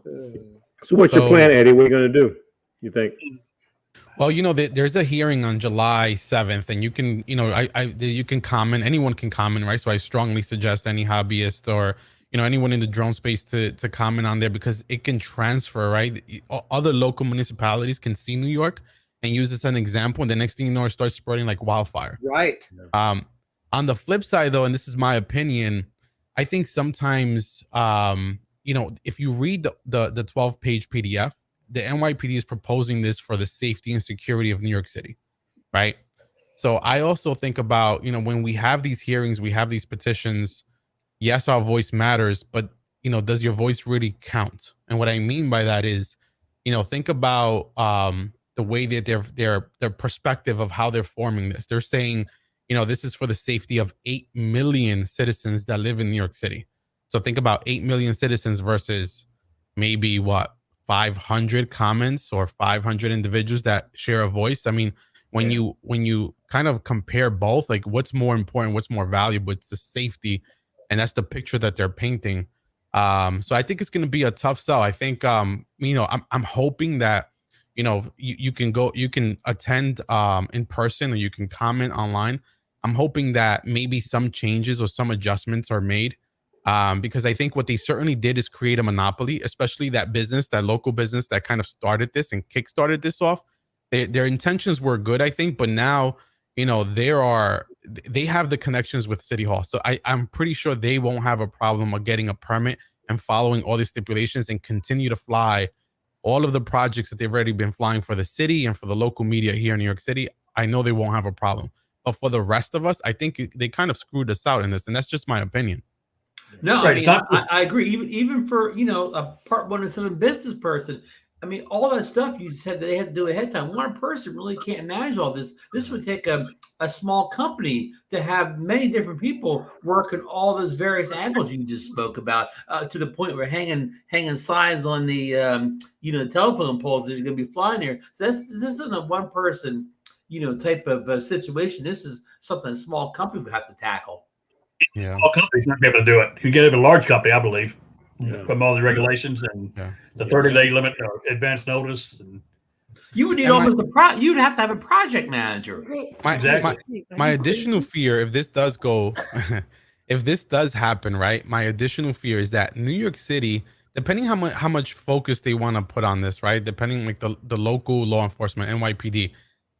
So what's your plan, Eddie? What are you going to do, you think? Well, there's a hearing on July 7th, and you can, you can comment. Anyone can comment, right? So I strongly suggest any hobbyist or, anyone in the drone space to comment on there, because it can transfer, right? Other local municipalities can see New York and use this as an example, and the next thing you know, it starts spreading like wildfire. Right. On the flip side, though, and this is my opinion, I think sometimes, if you read the 12-page PDF, the NYPD is proposing this for the safety and security of New York City, right? So I also think about, when we have these hearings, we have these petitions, yes, our voice matters, but, does your voice really count? And what I mean by that is, think about the way that their perspective of how they're forming this. They're saying, this is for the safety of 8 million citizens that live in New York City. So think about 8 million citizens versus maybe 500 comments or 500 individuals that share a voice. I mean, when you kind of compare both, like what's more important, what's more valuable, it's the safety, and that's the picture that they're painting. So I think it's going to be a tough sell. I think, I'm hoping that, you can attend in person, or you can comment online. I'm hoping that maybe some changes or some adjustments are made. Because I think what they certainly did is create a monopoly, especially that local business that kind of started this and kickstarted this off. Their intentions were good, I think, but now, they have the connections with City Hall. So I'm pretty sure they won't have a problem of getting a permit and following all the stipulations and continue to fly all of the projects that they've already been flying for the city and for the local media here in New York City. I know they won't have a problem. But for the rest of us, I think they kind of screwed us out in this. And that's just my opinion. No, right. I agree. Even for, a part 107 business person, I mean, all that stuff you said that they had to do ahead of time. One person really can't manage all this. This would take a small company to have many different people working all those various angles you just spoke about, to the point where hanging signs on the telephone poles that are going to be flying there. So this isn't a one person type of situation. This is something a small company would have to tackle. Yeah, all companies not be able to do it. You get it a large company, I believe, from all the regulations and the 30-day limit, advance notice. And you would need you'd have to have a project manager. My additional fear, if this does go, if this does happen, right? My additional fear is that New York City, depending how much focus they want to put on this, right? Depending like the local law enforcement, NYPD,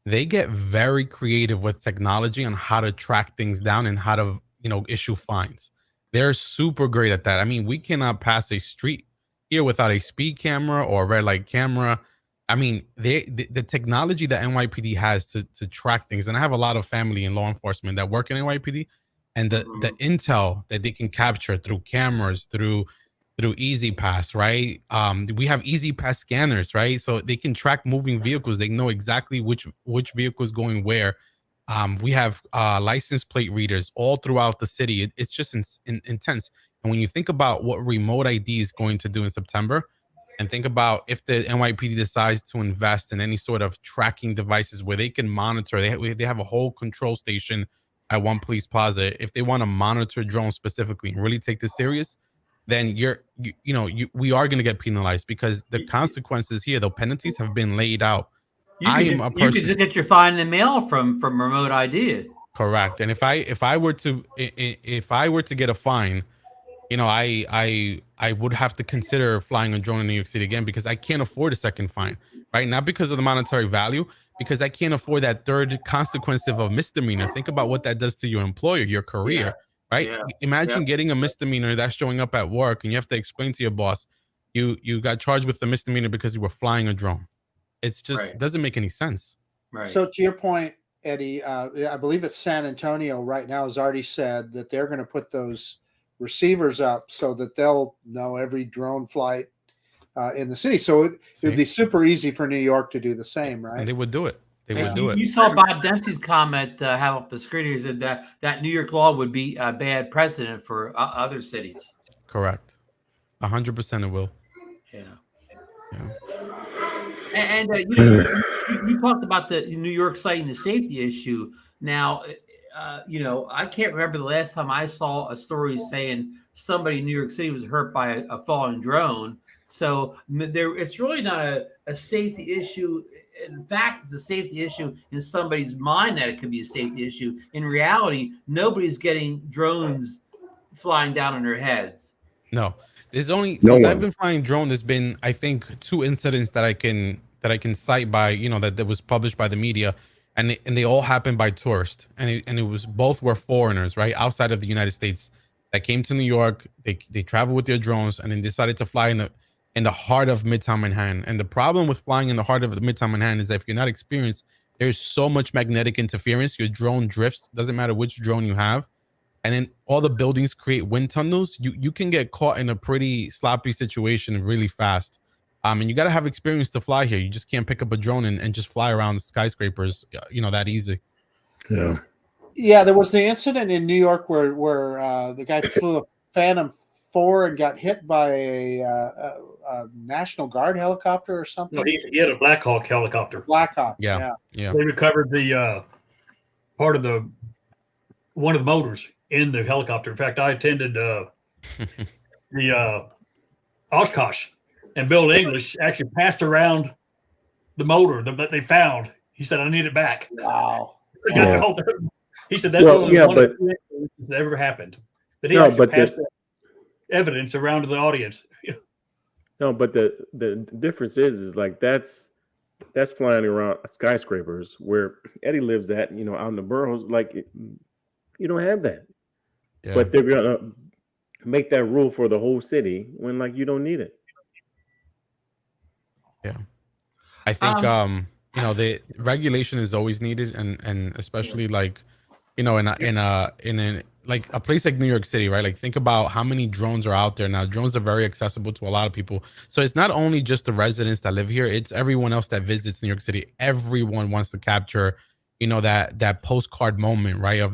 they get very creative with technology on how to track things down and how to issue fines. They're super great at that. I mean, we cannot pass a street here without a speed camera or a red light camera. I mean, the technology that NYPD has to track things, and I have a lot of family in law enforcement that work in NYPD, and the intel that they can capture through cameras, through Easy Pass, right? We have Easy Pass scanners, right? So they can track moving vehicles. They know exactly which vehicle is going where. We have license plate readers all throughout the city. It's just intense. And when you think about what remote ID is going to do in September, and think about if the NYPD decides to invest in any sort of tracking devices where they can monitor, they have a whole control station at one police plaza. If they want to monitor drones specifically and really take this serious, then we are going to get penalized, because the consequences here, the penalties have been laid out. You could just get your fine in the mail from remote ID. Correct. And if I were to get a fine, I would have to consider flying a drone in New York City again, because I can't afford a second fine, right? Not because of the monetary value, because I can't afford that third consequence of a misdemeanor. Think about what that does to your employer, your career, right? Yeah. Imagine getting a misdemeanor that's showing up at work, and you have to explain to your boss, you got charged with the misdemeanor because you were flying a drone. It's just doesn't make any sense. Right. So to your point, Eddie, I believe it's San Antonio right now has already said that they're going to put those receivers up so that they'll know every drone flight in the city. So it would be super easy for New York to do the same, right? And they would do it. You saw Bob Dempsey's comment have up the screen. He said that New York law would be a bad precedent for other cities. Correct. 100% it will. Yeah. And you talked about the New York citing the safety issue. Now, I can't remember the last time I saw a story saying somebody in New York City was hurt by a falling drone. So it's really not a safety issue. In fact, it's a safety issue in somebody's mind that it could be a safety issue. In reality, nobody's getting drones flying down on their heads. No, there's only since I've been flying drone, there's been, I think, 2 incidents that I can cite by, that was published by the media, and they all happened by tourists, and it was both were foreigners, right, outside of the United States, that came to New York. They traveled with their drones and then decided to fly in the heart of Midtown Manhattan. And the problem with flying in the heart of the Midtown Manhattan is that if you're not experienced, there's so much magnetic interference. Your drone drifts. Doesn't matter which drone you have. And then all the buildings create wind tunnels. You can get caught in a pretty sloppy situation really fast. And you got to have experience to fly here. You just can't pick up a drone and just fly around skyscrapers, that easy. Yeah. Yeah, there was the incident in New York where the guy flew a Phantom 4 and got hit by a National Guard helicopter or something. No, he had a Black Hawk helicopter. Black Hawk. Yeah. They recovered the part of one of the motors in the helicopter. In fact, I attended the Oshkosh, and Bill English actually passed around the motor that they found. He said, "I need it back." Wow. He said that's only one of the things that ever happened. But he actually passed that evidence around to the audience. No, but the difference is like that's flying around skyscrapers where Eddie lives at, out in the boroughs. Like you don't have that. Yeah. But they're gonna make that rule for the whole city when like you don't need it. Yeah, I think the regulation is always needed, and especially like in like a place like New York City, right? Like think about how many drones are out there now. Drones are very accessible to a lot of people. So it's not only just the residents that live here, it's everyone else that visits New York City. Everyone wants to capture, that postcard moment, right?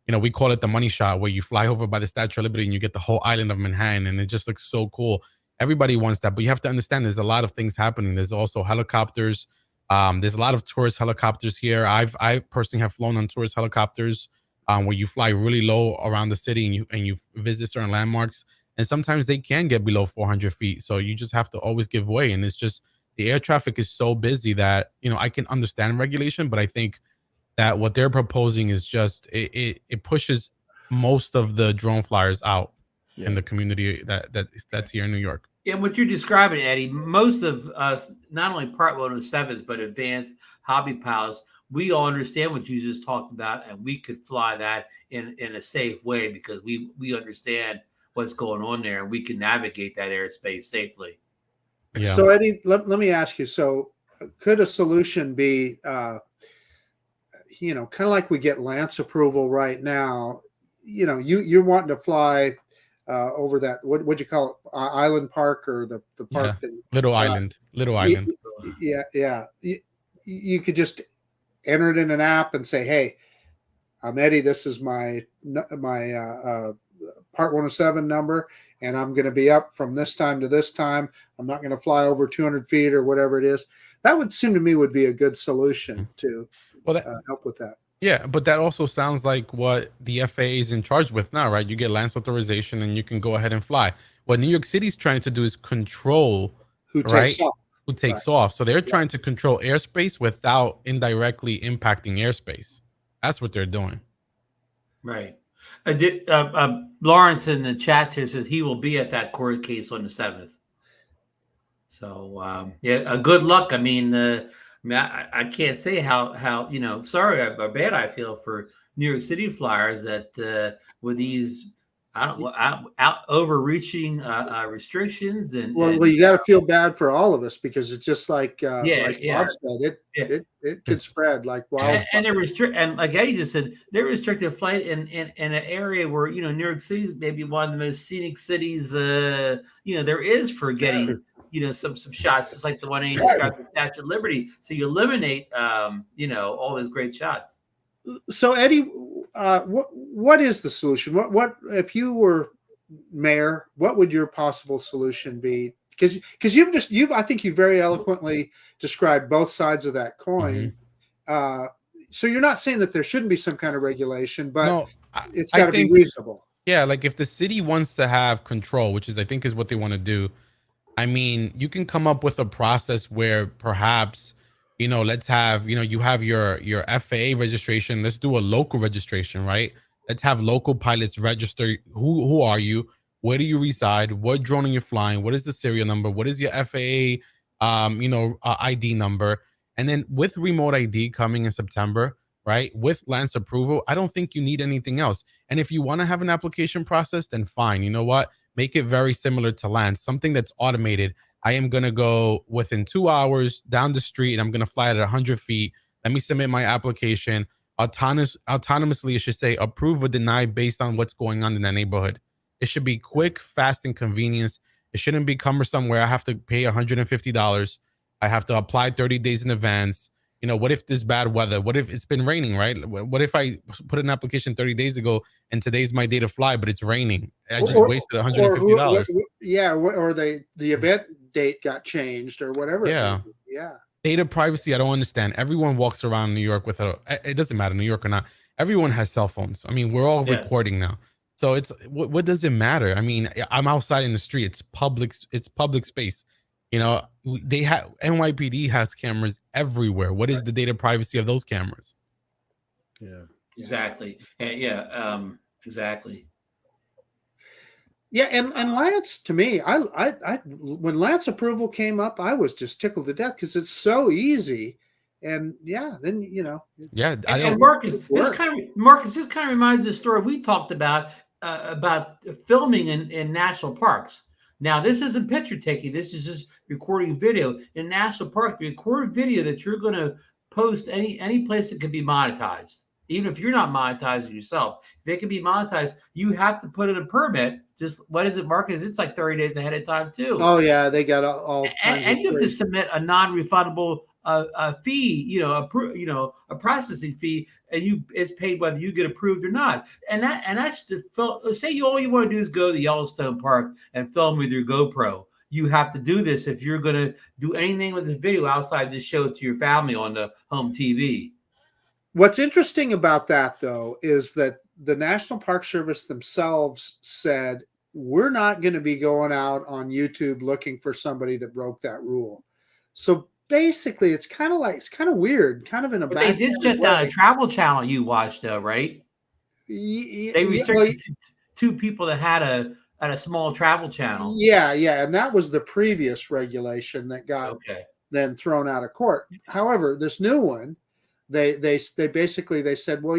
We call it the money shot, where you fly over by the Statue of Liberty and you get the whole island of Manhattan, and it just looks so cool. Everybody wants that, but you have to understand there's a lot of things happening. There's also helicopters. There's a lot of tourist helicopters here. I personally have flown on tourist helicopters where you fly really low around the city and you visit certain landmarks, and sometimes they can get below 400 feet. So you just have to always give way. And it's just the air traffic is so busy that I can understand regulation, but I think that what they're proposing is just it pushes most of the drone flyers out in the community that's here in New York. Yeah, what you're describing, Eddie, most of us, not only Part 107s, but advanced hobby pilots, we all understand what you just talked about, and we could fly that in a safe way because we understand what's going on there, and we can navigate that airspace safely. Yeah. So, Eddie, let me ask you, so could a solution be, kind of like we get Lance approval right now, you're wanting to fly over that, what'd you call it, Island Park or the park? Yeah. Little Island. Yeah. You could just enter it in an app and say, "Hey, I'm Eddie. This is my Part 107 number, and I'm going to be up from this time to this time. I'm not going to fly over 200 feet or whatever it is." That would seem to me would be a good solution to help with that. Yeah, but that also sounds like what the FAA is in charge with now, right? You get Lance authorization and you can go ahead and fly. What New York City is trying to do is control who takes off. So they're trying to control airspace without indirectly impacting airspace. That's what they're doing. Right. Lawrence in the chat here says he will be at that court case on the 7th. So good luck. I mean, I can't say how sorry or bad I feel for New York City flyers that with these overreaching restrictions and you got to feel bad for all of us because it's just like Bob said, it could spread like wild. And they're and like Eddie just said, they're restricted flight in an area where New York City is maybe one of the most scenic cities there is for getting some shots, just like the one I described with Statue of Liberty. So you eliminate all those great shots. So Eddie, what is the solution? What if you were mayor? What would your possible solution be? Because I think you very eloquently described both sides of that coin. Mm-hmm. So you're not saying that there shouldn't be some kind of regulation, but it's got to be reasonable. Yeah, like if the city wants to have control, which is I think is what they want to do. I mean, you can come up with a process where perhaps, let's have, you have your FAA registration. Let's do a local registration, right? Let's have local pilots register. Who are you? Where do you reside? What drone are you flying? What is the serial number? What is your FAA ID number? And then with remote ID coming in September, right? With Lance approval, I don't think you need anything else. And if you want to have an application process, then fine. You know what? Make it very similar to Lance, something that's automated. I am going to go within 2 hours down the street and I'm going to fly at 100 feet. Let me submit my application. Autonomously, it should say approve or deny based on what's going on in that neighborhood. It should be quick, fast, and convenience. It shouldn't be cumbersome where I have to pay $150. I have to apply 30 days in advance. What if there's bad weather? What if it's been raining, right? What if I put an application 30 days ago and today's my day to fly, but it's raining? I just wasted $150. Yeah, or the event date got changed or whatever. Yeah. Yeah. Data privacy, I don't understand. Everyone walks around New York with it doesn't matter, New York or not. Everyone has cell phones. I mean, we're all recording now. So it's what does it matter? I mean, I'm outside in the street. It's public space. They have NYPD has cameras everywhere. What is the data privacy of those cameras? Yeah, exactly. And exactly. Yeah, and Lance, to me, I when Lance approval came up, I was just tickled to death because it's so easy. And then and Marcus, this kind of reminds me of the story we talked about filming in national parks. Now, this isn't picture taking. This is just recording video in national park. You record video that you're going to post any place that can be monetized. Even if you're not monetizing yourself, if they can be monetized, you have to put in a permit. Just what is it, Marcus? It's like 30 days ahead of time too. Oh yeah, they got all. And you have to submit a non-refundable fee, a processing fee, and it's paid whether you get approved or not. And that's say all you want to do is go to the Yellowstone Park and film with your GoPro. You have to do this if you're going to do anything with this video outside. Just show it to your family on the home TV. What's interesting about that, though, is that the National Park Service themselves said, we're not going to be going out on YouTube looking for somebody that broke that rule. So basically, it's kind of weird, kind of in a but they did shut down a travel channel you watched, though, right? They restricted two people that had a small travel channel. Yeah, and that was the previous regulation that got then thrown out of court. However, this new one, they basically said, well,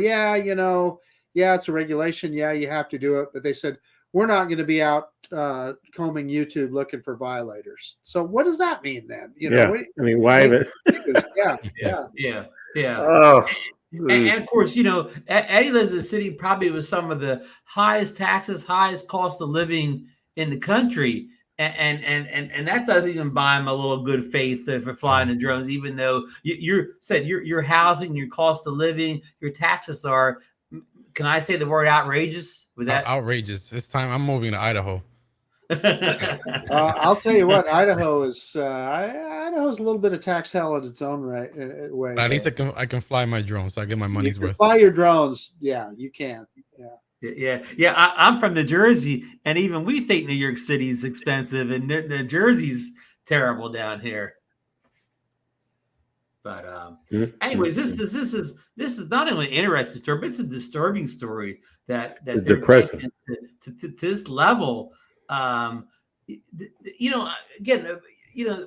it's a regulation. Yeah, you have to do it. But they said, we're not going to be out combing YouTube looking for violators. So what does that mean then? Why even? Yeah. Oh. And of course, Eddie lives in a city probably with some of the highest taxes, highest cost of living in the country. And that doesn't even buy him a little good faith for flying the drones, even though your housing, your cost of living, your taxes are, can I say the word outrageous? With that outrageous. This time I'm moving to Idaho. I'll tell you what, Idaho's a little bit of tax hell in its own way. But at least I can fly my drone, so I get my money's worth. Fly your drones, yeah, you can. Yeah. I'm from New Jersey, and even we think New York City is expensive, and New Jersey's terrible down here. But anyways, this is not only an interesting story, but it's a disturbing story that it's depressing to this level. Again,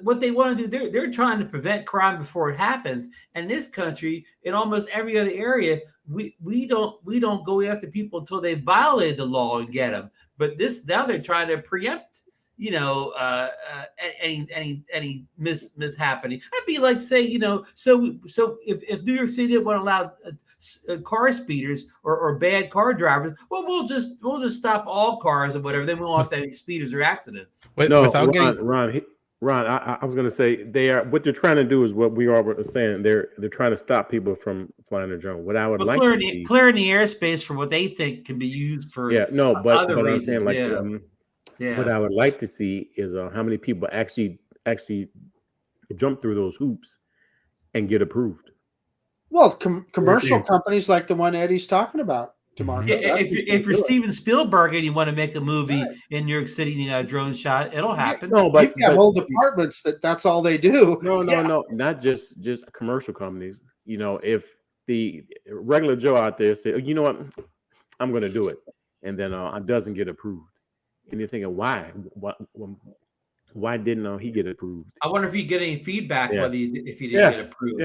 what they want to do, they're trying to prevent crime before it happens. And this country, in almost every other area, we don't go after people until they violated the law and get them. But now they're trying to preempt, any mishappening. I'd be like, say, so if New York City didn't want to allow car speeders or bad car drivers, well, we'll just stop all cars or whatever. Then we won't have any speeders or accidents. Ron, I was going to say what they're trying to do is what we were saying. They're trying to stop people from flying their drone. What I would like to see, clearing the airspace for what they think can be used for other reasons. I'm saying what I would like to see is how many people actually jump through those hoops and get approved. Well, commercial companies like the one Eddie's talking about, to mark Yeah, up. That's if you're do it. Steven Spielberg and you want to make a movie in New York City, drone shot, it'll happen. No, You've got whole departments that's all they do. No, not just commercial companies. If the regular Joe out there said, you know what, I'm going to do it, and then it doesn't get approved, and you're thinking, why didn't he get approved? I wonder if you get any feedback if he didn't get approved.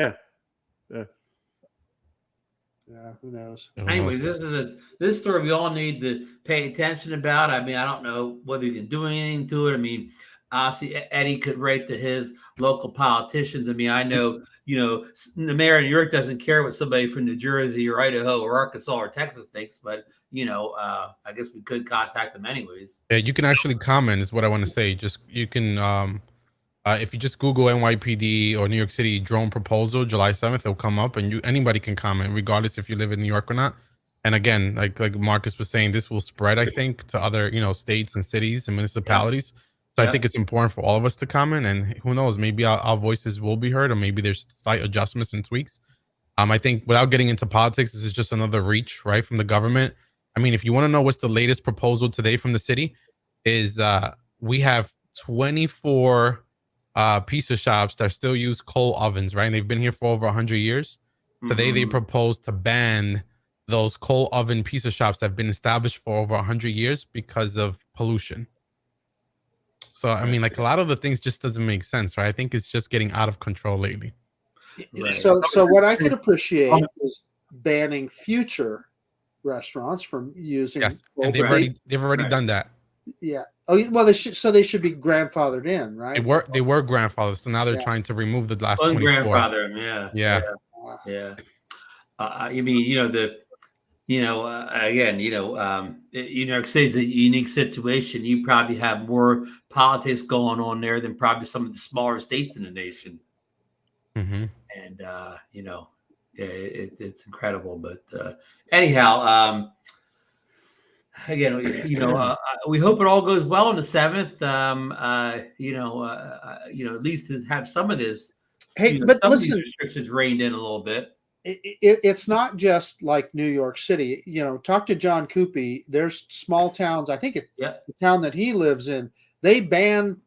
Yeah, who knows? Anyways, this story we all need to pay attention about. I mean, I don't know whether you can do anything to it. I mean, obviously Eddie could write to his local politicians. I mean, I know, the mayor of New York doesn't care what somebody from New Jersey or Idaho or Arkansas or Texas thinks, but I guess we could contact them anyways. Yeah, you can actually comment is what I want to say. You can if you just Google NYPD or New York City drone proposal July 7th, it'll come up, and anybody can comment regardless if you live in New York or not. And again, like Marcus was saying, this will spread, I think, to other states and cities and municipalities. So I think it's important for all of us to comment, and who knows, maybe our voices will be heard, or maybe there's slight adjustments and tweaks. I think without getting into politics, this is just another reach, right, from the government. I mean, if you want to know what's the latest proposal today from the city, is we have 24 pizza shops that still use coal ovens, right? And they've been here for over 100 years. Today, they propose to ban those coal oven pizza shops that have been established for over 100 years because of pollution. So, I mean, like, a lot of the things just doesn't make sense, right? I think it's just getting out of control lately. Right. So what I could appreciate is banning future restaurants from using. Yes, and they've already done that. Yeah. Oh, well, they should be grandfathered in, right? They were grandfathers, so now they're trying to remove the last 24. Grandfather, yeah. You mean again, New York City's a unique situation. You probably have more politics going on there than probably some of the smaller states in the nation. Mm-hmm. And it's incredible. But anyhow, again, we hope it all goes well on the 7th. At least to have some of this. Hey, but listen, of these restrictions reined in a little bit. It's not just like New York City. Talk to John Coopy. There's small towns. I think the town that he lives in, they ban.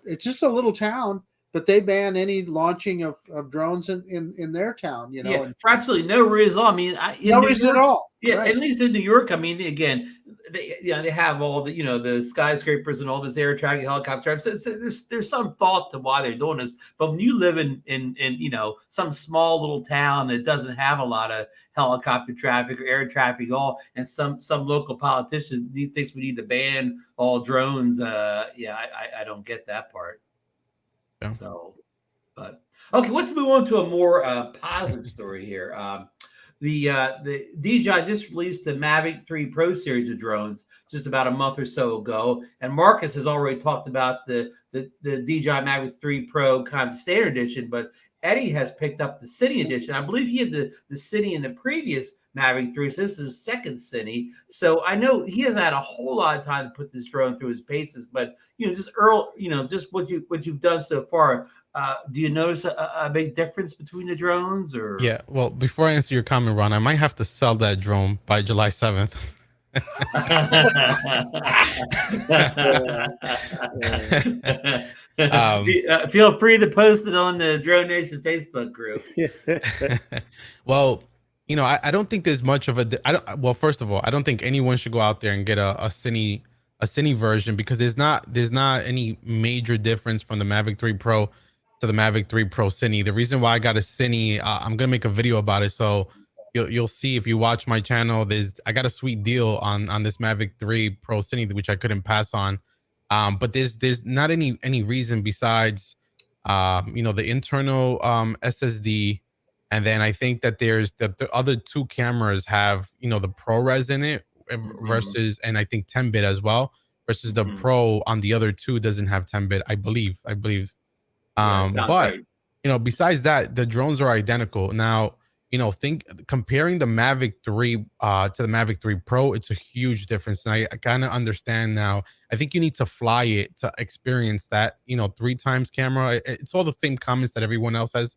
It's just a little town, but they ban any launching of drones in their town. For absolutely no reason. I mean, no reason at all. Yeah, right. At least in New York. I mean, again, they have all the the skyscrapers and all this air traffic, helicopter traffic. So there's some thought to why they're doing this. But when you live in some small little town that doesn't have a lot of helicopter traffic or air traffic at all, and some local politician thinks we need to ban all drones, I don't get that part. Yeah. So, but okay, let's move on to a more positive story here. The DJI just released the Mavic 3 Pro series of drones just about a month or so ago, and Marcus has already talked about the DJI Mavic 3 Pro kind of standard edition, but Eddie has picked up the Cine edition. I believe he had the Cine in the previous Mavic 3, so this is his second Cine. So I know he hasn't had a whole lot of time to put this drone through his paces, but just what you've done so far. Do you notice a big difference between the drones? Or yeah, well, before I answer your comment, Ron, I might have to sell that drone by July 7th. Feel free to post it on the DroneNation Facebook group. Well, I don't think there's much of well, first of all, I don't think anyone should go out there and get a Cine version, because there's not any major difference from the Mavic 3 Pro to the Mavic 3 Pro Cine. The reason why I got a Cine, I'm gonna make a video about it, so you'll see if you watch my channel. I got a sweet deal on this Mavic 3 Pro Cine, which I couldn't pass on. But there's not any reason besides the internal SSD, and then I think that there's the other two cameras have the ProRes in it versus, and I think 10-bit as well, versus the Pro on the other two doesn't have 10-bit, I believe. But besides that, the drones are identical. Now, comparing the Mavic 3 to the Mavic 3 Pro, it's a huge difference. And I kind of understand now. I think you need to fly it to experience that, 3 times camera. It's all the same comments that everyone else has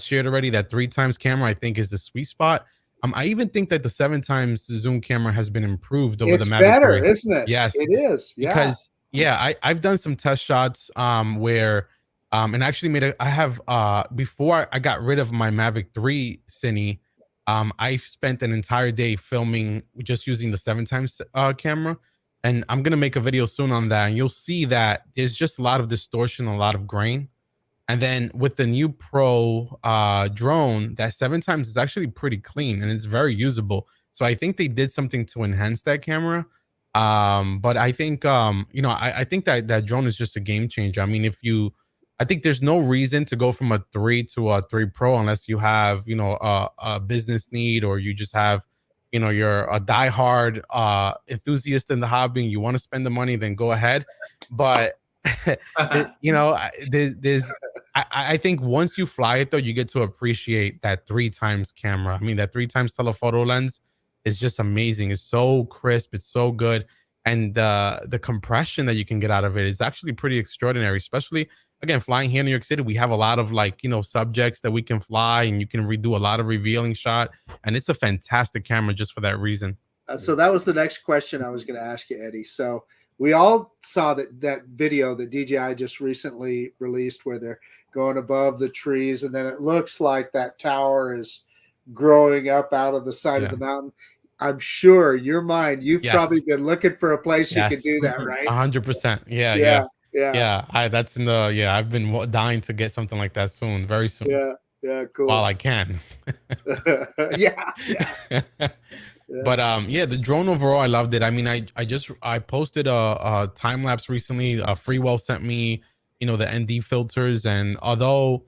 shared already. That 3 times camera, I think, is the sweet spot. I even think that the 7x zoom camera has been improved over It's the Mavic better, 3. isn't it? Yes, it is. Yeah. Because I've done some test shots where and actually I have before I got rid of my Mavic 3 Cine, I spent an entire day filming just using the 7x camera, and I'm gonna make a video soon on that, and you'll see that there's just a lot of distortion, a lot of grain. And then with the new Pro drone, that 7x is actually pretty clean and it's very usable. So I think they did something to enhance that camera. But I think I think that drone is just a game changer. I mean, I think there's no reason to go from a 3 to a 3 Pro unless you have, a business need, or you just have, you're a diehard enthusiast in the hobby and you want to spend the money, then go ahead. But I think once you fly it though, you get to appreciate that 3x camera. I mean, that 3x telephoto lens is just amazing. It's so crisp, it's so good, and the compression that you can get out of it is actually pretty extraordinary. Especially again, flying here in New York City, we have a lot of subjects that we can fly, and you can redo a lot of revealing shot, and it's a fantastic camera just for that reason. So that was the next question I was going to ask you, Eddie. So we all saw that video that DJI just recently released where they're going above the trees, and then it looks like that tower is growing up out of the side of the mountain. I'm sure you've probably been looking for a place you can do that, right? 100%. Yeah. That's in the I've been dying to get something like that soon, very soon. Yeah, cool. While I can. But the drone overall, I loved it. I mean, I posted a time lapse recently. Freewell sent me, the ND filters, and although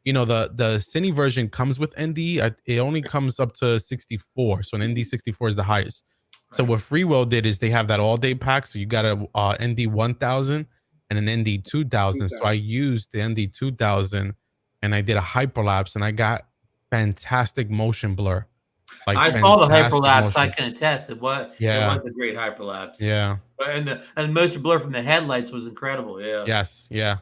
the Cine version comes with ND, it only comes up to 64. So an ND 64 is the highest. Right. So what Freewell did is they have that all day pack. So you got a ND 1000 and an ND 2000. So I used the ND 2000 and I did a hyperlapse, and I got fantastic motion blur. I saw the hyperlapse. Motion. I can attest. It was a great hyperlapse. Yeah. And the motion blur from the headlights was incredible. Yeah. Yes. Yeah.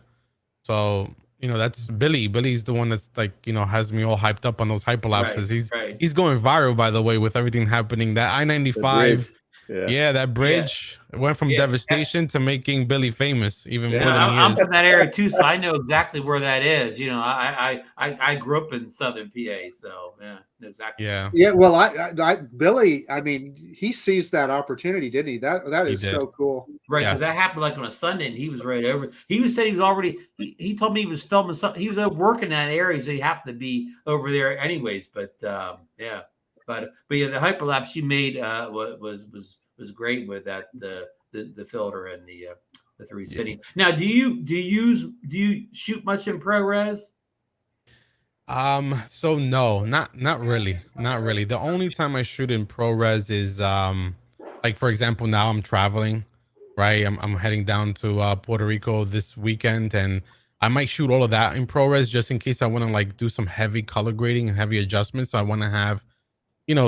So, that's Billy. Billy's the one that's has me all hyped up on those hyperlapses. Right, he's going viral, by the way, with everything happening. That I-95. That bridge went from devastation to making Billy famous even more than he is. I'm from that area too, so I know exactly where that is. I grew up in Southern PA, so exactly. Yeah. Well, I Billy, I mean, he seized that opportunity, didn't he? That is so cool. Right, because that happened on a Sunday, and he was right over. He said he was already. He told me he was filming something. He was working in that area, so he happened to be over there anyways. But But the hyperlapse you made was great with that the filter and the 360. Now, do you shoot much in ProRes? So no, not really. The only time I shoot in ProRes is like, for example, now I'm traveling, right? I'm heading down to Puerto Rico this weekend, and I might shoot all of that in ProRes just in case I want to do some heavy color grading and heavy adjustments. So I want to have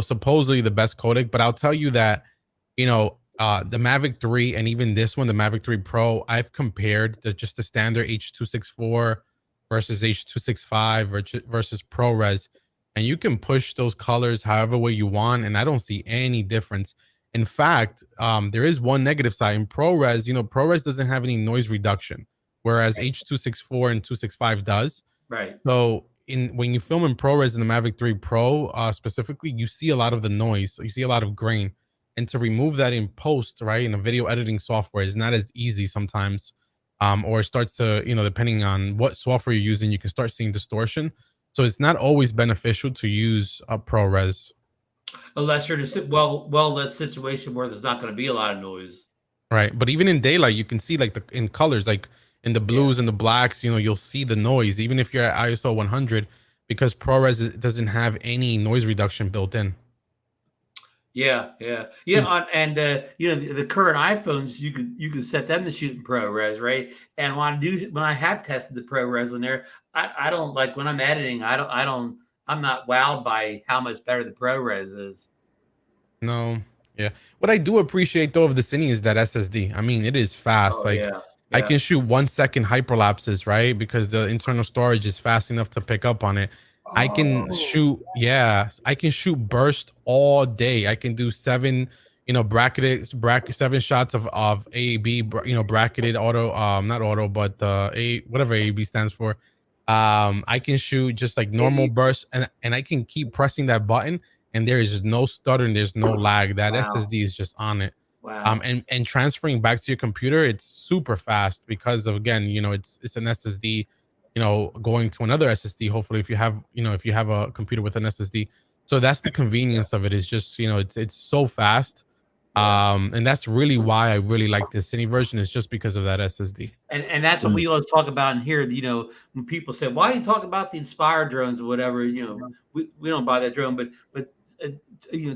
supposedly the best codec, but I'll tell you that, the Mavic 3 and even this one, the Mavic 3 Pro, I've compared just the standard H.264 versus H.265 versus ProRes, and you can push those colors however way you want, and I don't see any difference. In fact, there is one negative side in ProRes. ProRes doesn't have any noise reduction, whereas H.264 and 265 does. Right. So when you film in ProRes in the Mavic 3 Pro specifically, you see a lot of the noise, you see a lot of grain, and to remove that in post, right, in a video editing software is not as easy sometimes, or it starts to, depending on what software you're using, you can start seeing distortion. So it's not always beneficial to use ProRes. Unless you're just that situation where there's not going to be a lot of noise. Right, but even in daylight, you can see in colors, in the blues and the blacks, you'll see the noise, even if you're at ISO 100, because ProRes doesn't have any noise reduction built in. Yeah. And the current iPhones, you can set them to shoot in ProRes, right? And when I have tested the ProRes on there, I don't like when I'm editing. I'm not wowed by how much better the ProRes is. No, yeah. What I do appreciate though of the Cine is that SSD. I mean, it is fast. I can shoot 1 second hyperlapses, right? Because the internal storage is fast enough to pick up on it. I can shoot, I can shoot burst all day. I can do 7, bracket 7 shots of AAB, bracketed auto, not auto, but whatever AAB stands for. I can shoot just like normal burst, and I can keep pressing that button, and there is just no stutter and there's no lag. That SSD is just on it. Wow. And transferring back to your computer, it's super fast because of, again, it's an SSD, going to another SSD. Hopefully, if you have a computer with an SSD, so that's the convenience of it. Is just it's so fast, and that's really why I really like the Cine version, is just because of that SSD. And that's what we always talk about in here. When people say, "Why do you talk about the Inspire drones or whatever?" We don't buy that drone, but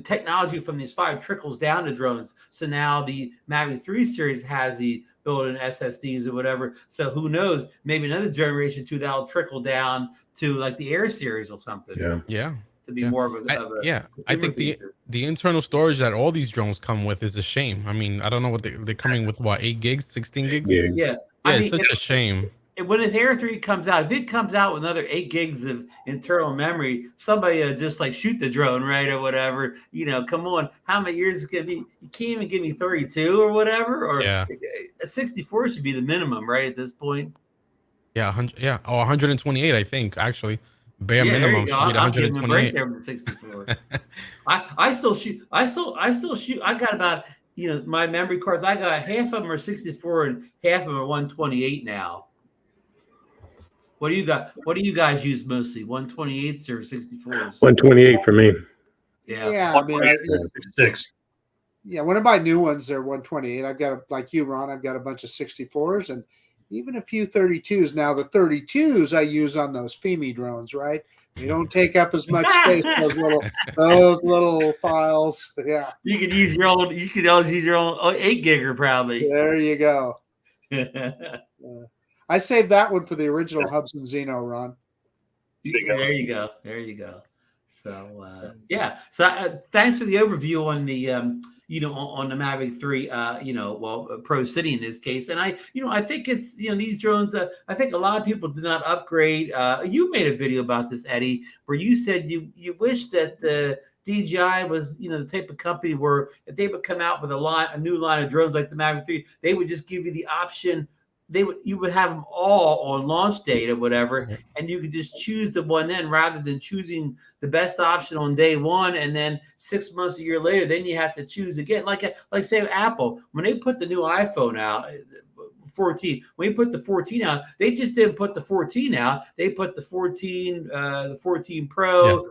technology from the Inspire trickles down to drones. So now the Mavic 3 series has the built-in SSDs or whatever. So who knows? Maybe another generation 2 that'll trickle down to like the Air series or something. Yeah. To be more of a I think the internal storage that all these drones come with is a shame. I mean, I don't know what they're coming with. What, 8 gigs, 16 gigs? Yeah. It's such a shame. When this Air 3 comes out, if it comes out with another 8 gigs of internal memory, somebody just like shoot the drone, right, or whatever. Come on, how many years is it gonna be? You can't even give me 32 or whatever, or a 64 should be the minimum, right, at this point. 128, I think, actually. Bare minimum should be 128. There with 64. I still shoot. I got about my memory cards. I got half of them are 64 and half of them are 128 now. What do you got? What do you guys use mostly? 128s or 64s? 128 for me. Yeah. I mean, 6. Yeah, when I buy new ones, they're 128. I've got, like you, Ron, I've got a bunch of 64s and even a few 32s. Now, the 32s I use on those Fimi drones, right? They don't take up as much space, those little files. Yeah. You could use your own. You could always use your own 8 gigger, probably. There you go. I saved that one for the original Hubsan Zeno, Ron. There you go. So So thanks for the overview on the on the Mavic 3 Pro City in this case. And I think it's these drones, I think a lot of people did not upgrade. You made a video about this, Eddie, where you said you wish that the DJI was the type of company where if they would come out with a new line of drones like the Mavic 3, they would just give you the option. You would have them all on launch date or whatever, and you could just choose the one then, rather than choosing the best option on day one and then 6 months, a year later, then you have to choose again. Like say Apple, when they put the new iPhone out, 14, when you put the 14 out, they just didn't put the 14 out. They put the 14, the 14 Pro.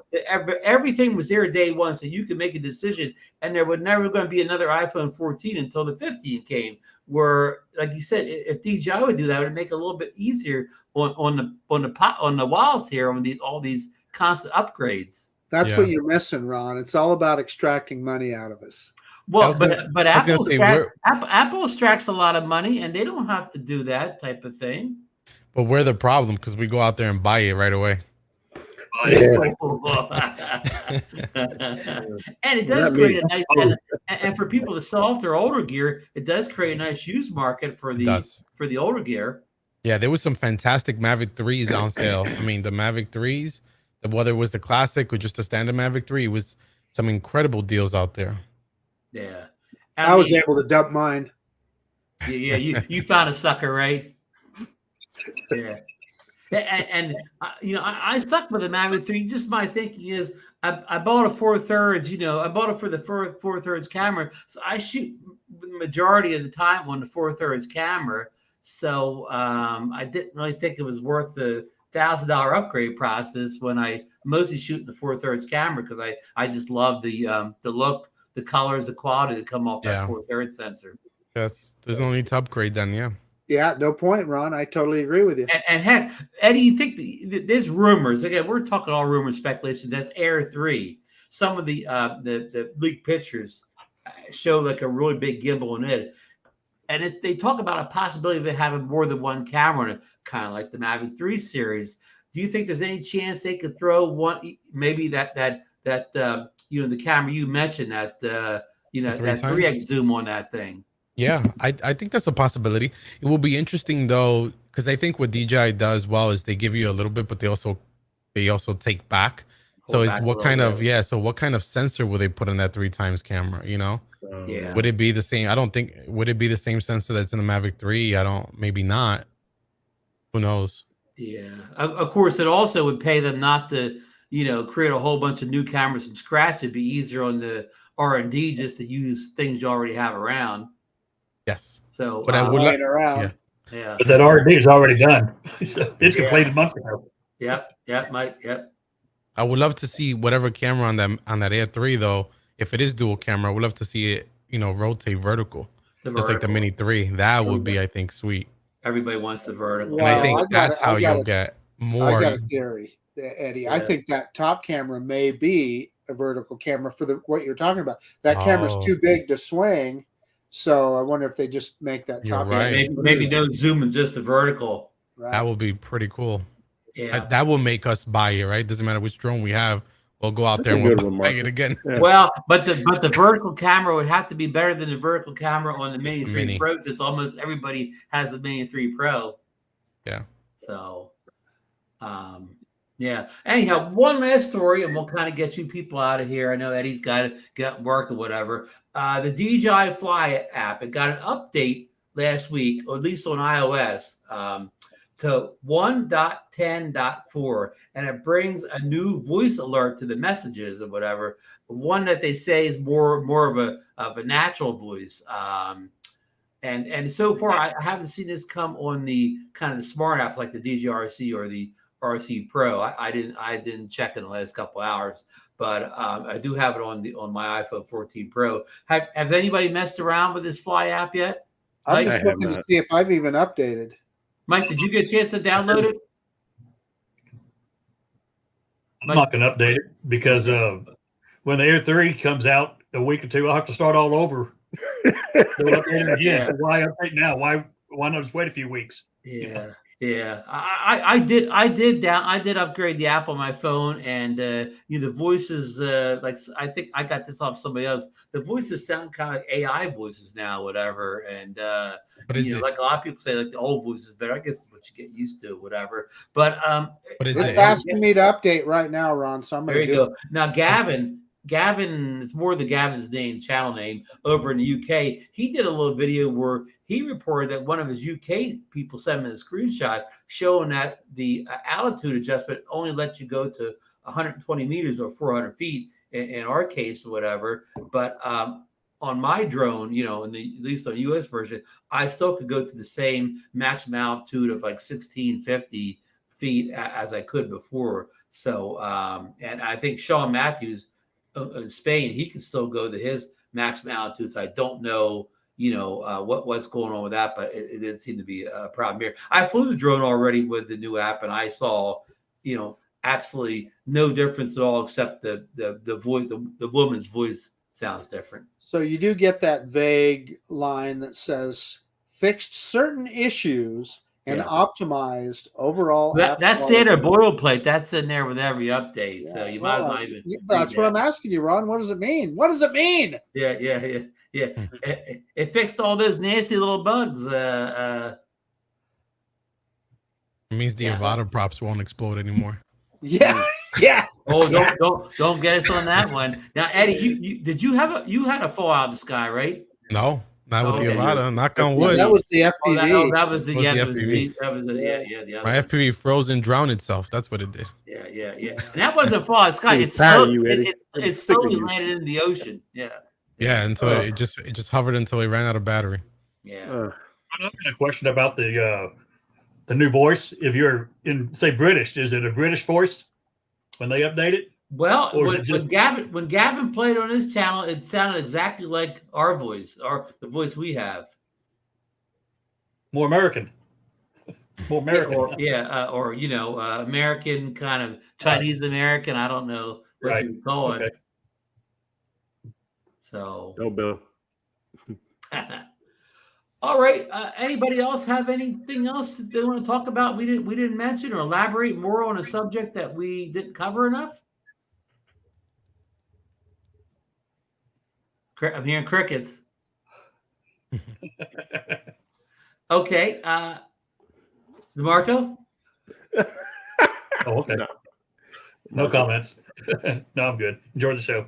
Everything was there day one, so you could make a decision, and there would never going to be another iPhone 14 until the 15 came. Where, like you said, if DJI would do that, it would make it a little bit easier on the wallets here on all these constant upgrades. That's what you're missing, Ron. It's all about extracting money out of us. Well, but Apple extracts a lot of money, and they don't have to do that type of thing. But we're the problem because we go out there and buy it right away. And it does create a nice, and for people to sell off their older gear, it does create a nice used market for the older gear. Yeah, there was some fantastic Mavic 3s on sale. I mean, the Mavic 3s, whether it was the classic or just the standard Mavic 3, it was some incredible deals out there. Yeah, I was able to dump mine. Yeah, you found a sucker, right? Yeah. And I stuck with the Mavic 3. Just my thinking is, I bought a 4/3. I bought it for the 4/3 camera, so I shoot the majority of the time on the 4/3 camera. So I didn't really think it was worth the $1,000 upgrade process when I mostly shoot in the 4/3 camera, because I just love the look, the colors, the quality that come off that 4/3 sensor. There's no need to upgrade then. Yeah, no point, Ron. I totally agree with you. And heck, Eddie, you think there's rumors? Again, we're talking all rumors, speculation. That's Air 3. Some of the leaked pictures show like a really big gimbal in it, and they talk about a possibility of it having more than one camera in it, kind of like the Mavic 3 series. Do you think there's any chance they could throw one? Maybe that the camera you mentioned, that that 3x zoom on that thing. Yeah, I think that's a possibility. It will be interesting though, because I think what DJI does well is they give you a little bit, but they also they also take back. So it's what kind of So what kind of sensor will they put in that 3x camera? You know, Yeah. would it be the same? I don't think. Would it be the same sensor that's in the Mavic 3? I don't. Maybe not. Who knows? Yeah. Of course, it also would pay them not to, create a whole bunch of new cameras from scratch. It'd be easier on the R&D just to use things you already have around. Yes. So, but I would laying around. Yeah. But that R&D is already done. It's completed months ago. Yep, Mike. Yep. I would love to see whatever camera on that Air 3 though. If it is dual camera, I would love to see it, rotate vertical, just like the Mini 3. That would be, I think, sweet. Everybody wants the vertical. Well, and I think that's how you'll get more. I got a theory, Eddie. Yeah. I think that top camera may be a vertical camera for what you're talking about. That camera's too big to swing, so I wonder if they just make that top. Right. Maybe no zoom and just the vertical. Right. That would be pretty cool. Yeah, that will make us buy it. Right? Doesn't matter which drone we have. We'll go out there and we'll buy it again. Yeah. Well, but the vertical camera would have to be better than the vertical camera on the Mini 3 Pro, since almost everybody has the Mini 3 Pro. Yeah. So, yeah. Anyhow, one last story, and we'll kind of get you people out of here. I know Eddie's got to get work or whatever. The DJI Fly app, it got an update last week, or at least on iOS, to 1.10.4, and it brings a new voice alert to the messages or whatever. One that they say is more of a natural voice. And so far I haven't seen this come on the kind of the smart apps like the DJI RC or the RC Pro. I didn't check in the last couple hours, but I do have it on my iPhone 14 Pro. Has anybody messed around with this Fly app yet? I'm just looking to see if I've even updated. Mike, did you get a chance to download it? I'm not going to update it because when the Air 3 comes out a week or two, I'll have to start all over. Update again. Why update now? Why not just wait a few weeks? Yeah. Yeah, I did upgrade the app on my phone, and the voices, like I think I got this off somebody else. The voices sound kind of like AI voices now, whatever. And like a lot of people say, like the old voices better. I guess it's what you get used to, whatever. But it's asking me to update right now, Ron. So I'm there you go. Now, Gavin, it's more than Gavin's channel name over in the UK. He did a little video where he reported that one of his UK people sent him a screenshot showing that the altitude adjustment only lets you go to 120 meters or 400 feet in our case or whatever. But on my drone, at least on the US version, I still could go to the same maximum altitude of like 1650 feet as I could before. So, and I think Sean Matthews in Spain, he can still go to his maximum altitudes. I don't know, what's going on with that, but it didn't seem to be a problem here. I flew the drone already with the new app, and I saw, absolutely no difference at all, except the voice, the woman's voice sounds different. So you do get that vague line that says fixed certain issues and optimized overall. That's standard boilerplate. That's in there with every update. So you might as well even. That's what I'm asking you, Ron. What does it mean? What does it mean? Yeah. It fixed all those nasty little bugs. It means the Avata props won't explode anymore. Yeah. Oh, don't get us on that one. Now, Eddie, you had a fall out of the sky, right? No. Not with the Avata. Knock on wood. That was the FPV. That was the FPV. That was the my FPV froze and drowned itself. That's what it did. Yeah. And that wasn't a fall out of the sky. It slowly landed in the ocean. Yeah. Yeah, until it just hovered until it ran out of battery. Yeah. I've got a question about the new voice. If you're in, say, British, is it a British voice when they update it? Well, when Gavin played on his channel, it sounded exactly like our voice, or the voice we have. More American. More American. Or American, kind of Chinese American. I don't know what you would call it. So. No, Bill. All right. Anybody else have anything else that they want to talk about? We didn't mention or elaborate more on a subject that we didn't cover enough. I'm hearing crickets. Okay. DeMarco? Oh, okay. No comments. No, I'm good. Enjoy the show.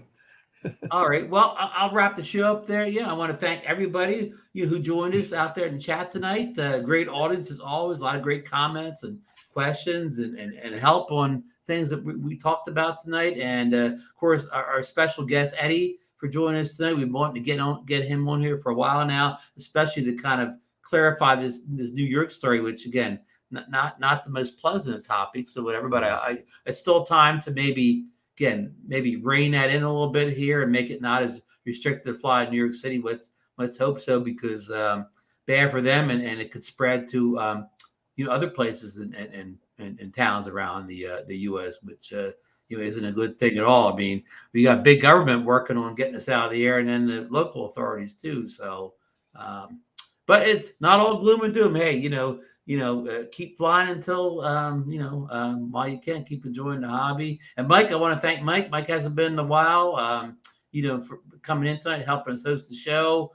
All right. Well, I'll wrap the show up there. Yeah, I want to thank everybody who joined us out there in the chat tonight. Great audience as always. A lot of great comments and questions and help on things that we talked about tonight. And of course, our special guest Eddie for joining us tonight. We've been wanting to get him on here for a while now, especially to kind of clarify this New York story, which again, not the most pleasant of topics or whatever. But it's still time to maybe rein that in a little bit here and make it not as restricted to fly in New York City. Let's hope so, because bad for them, and it could spread to other places and towns around the U.S., which isn't a good thing at all. I mean, we got big government working on getting us out of the air, and then the local authorities too. So, but it's not all gloom and doom. Hey, keep flying until, while you can, keep enjoying the hobby. And Mike, I want to thank Mike. Mike hasn't been in a while, for coming in tonight, helping us host the show,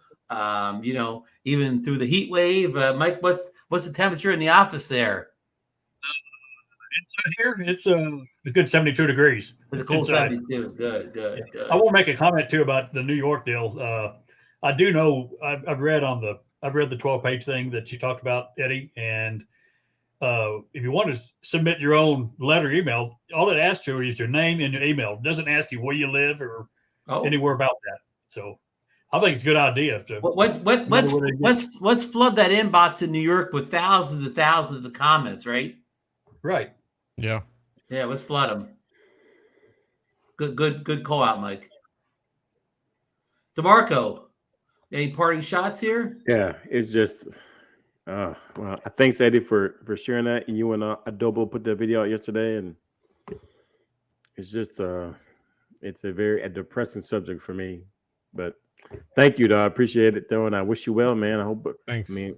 even through the heat wave. Mike, what's the temperature in the office there? Here, it's a good 72 degrees. It's a cool 72. Good. I want to make a comment too about the New York deal. I do know I've read the 12-page thing that you talked about, Eddie. And if you want to submit your own letter email, all it asks you is your name and your email. It doesn't ask you where you live or anywhere about that. So I think it's a good idea. Let's flood that inbox in New York with thousands and thousands of comments, right? Right. Yeah. Let's flood them. Good call out, Mike. DeMarco, any parting shots here? Yeah, it's just well, thanks Eddie for sharing that. You and Adobo put that video out yesterday, and it's just it's a very depressing subject for me. But thank you, though. I appreciate it, though, and I wish you well, man. I hope. Thanks. I mean,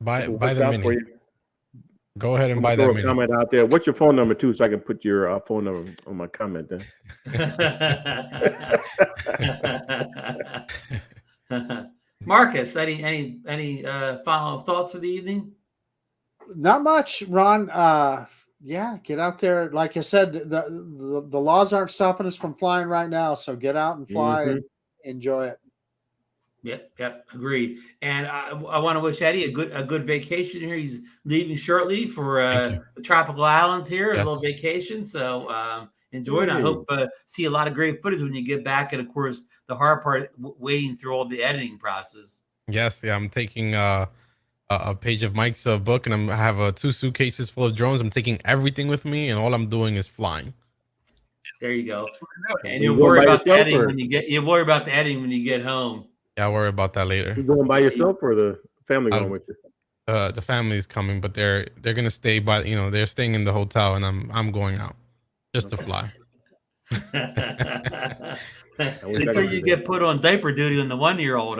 buy the Mini. Go ahead and buy that Mini. Comment out there. What's your phone number too, so I can put your phone number on my comment then. Marcus, any final thoughts for the evening? Not much, Ron. Get out there. Like I said, the laws aren't stopping us from flying right now, so get out and fly and enjoy it. Yep, agreed. And I want to wish Eddie a good vacation here. He's leaving shortly for the tropical islands here, a little vacation. So enjoy it. I hope see a lot of great footage when you get back. And of course, the hard part, waiting through all the editing process. Yes, I'm taking a page of Mike's book, and I have 2 suitcases full of drones. I'm taking everything with me, and all I'm doing is flying. There you go. And you'll worry about the editing when you get. You'll worry about the editing when you get home. Yeah, I'll worry about that later. You going by yourself or the family going with you? The family's coming, but they're gonna stay by. They're staying in the hotel, and I'm going out just to fly. Until you get put on diaper duty on the 1-year-old.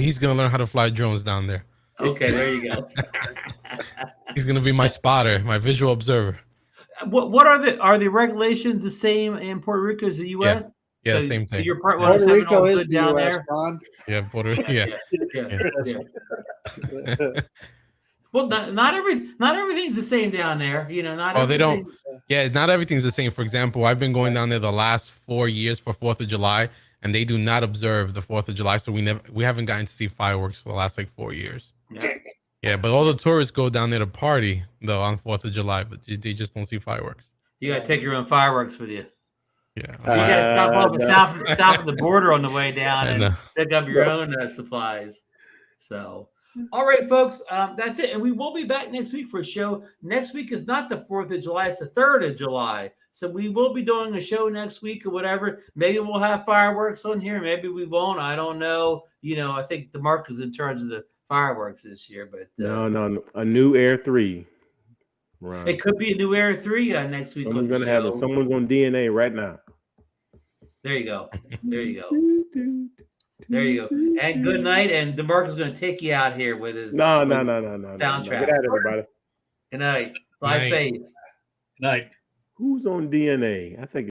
He's gonna learn how to fly drones down there. Okay, there you go. He's gonna be my spotter, my visual observer. What are the regulations the same in Puerto Rico as the U.S.? Yeah, so, same thing. So your part Puerto Rico is the down US, there. Don. Yeah, Puerto Rico. Yeah. Well, not everything's the same down there. Not. They don't. Yeah, not everything's the same. For example, I've been going down there the last 4 years for 4th of July, and they do not observe the 4th of July. So we haven't gotten to see fireworks for the last 4 years. Yeah, but all the tourists go down there to party though on 4th of July, but they just don't see fireworks. You gotta take your own fireworks with you. Yeah, you gotta stop off south of the border on the way down and pick up your own supplies. So, all right, folks, that's it. And we will be back next week for a show. Next week is not the 4th of July; it's the 3rd of July. So we will be doing a show next week or whatever. Maybe we'll have fireworks on here. Maybe we won't. I don't know. I think DeMarco is in charge of the fireworks this year, but no, a new Air 3. Right. It could be a new Air 3 next week. Someone's gonna have it. Someone's on DNA right now. There you go. There you go. And good night. And DeMarco's gonna take you out here with his soundtrack. Get out, everybody. Good night. Fly safe. Good night. Who's on DNA? I think.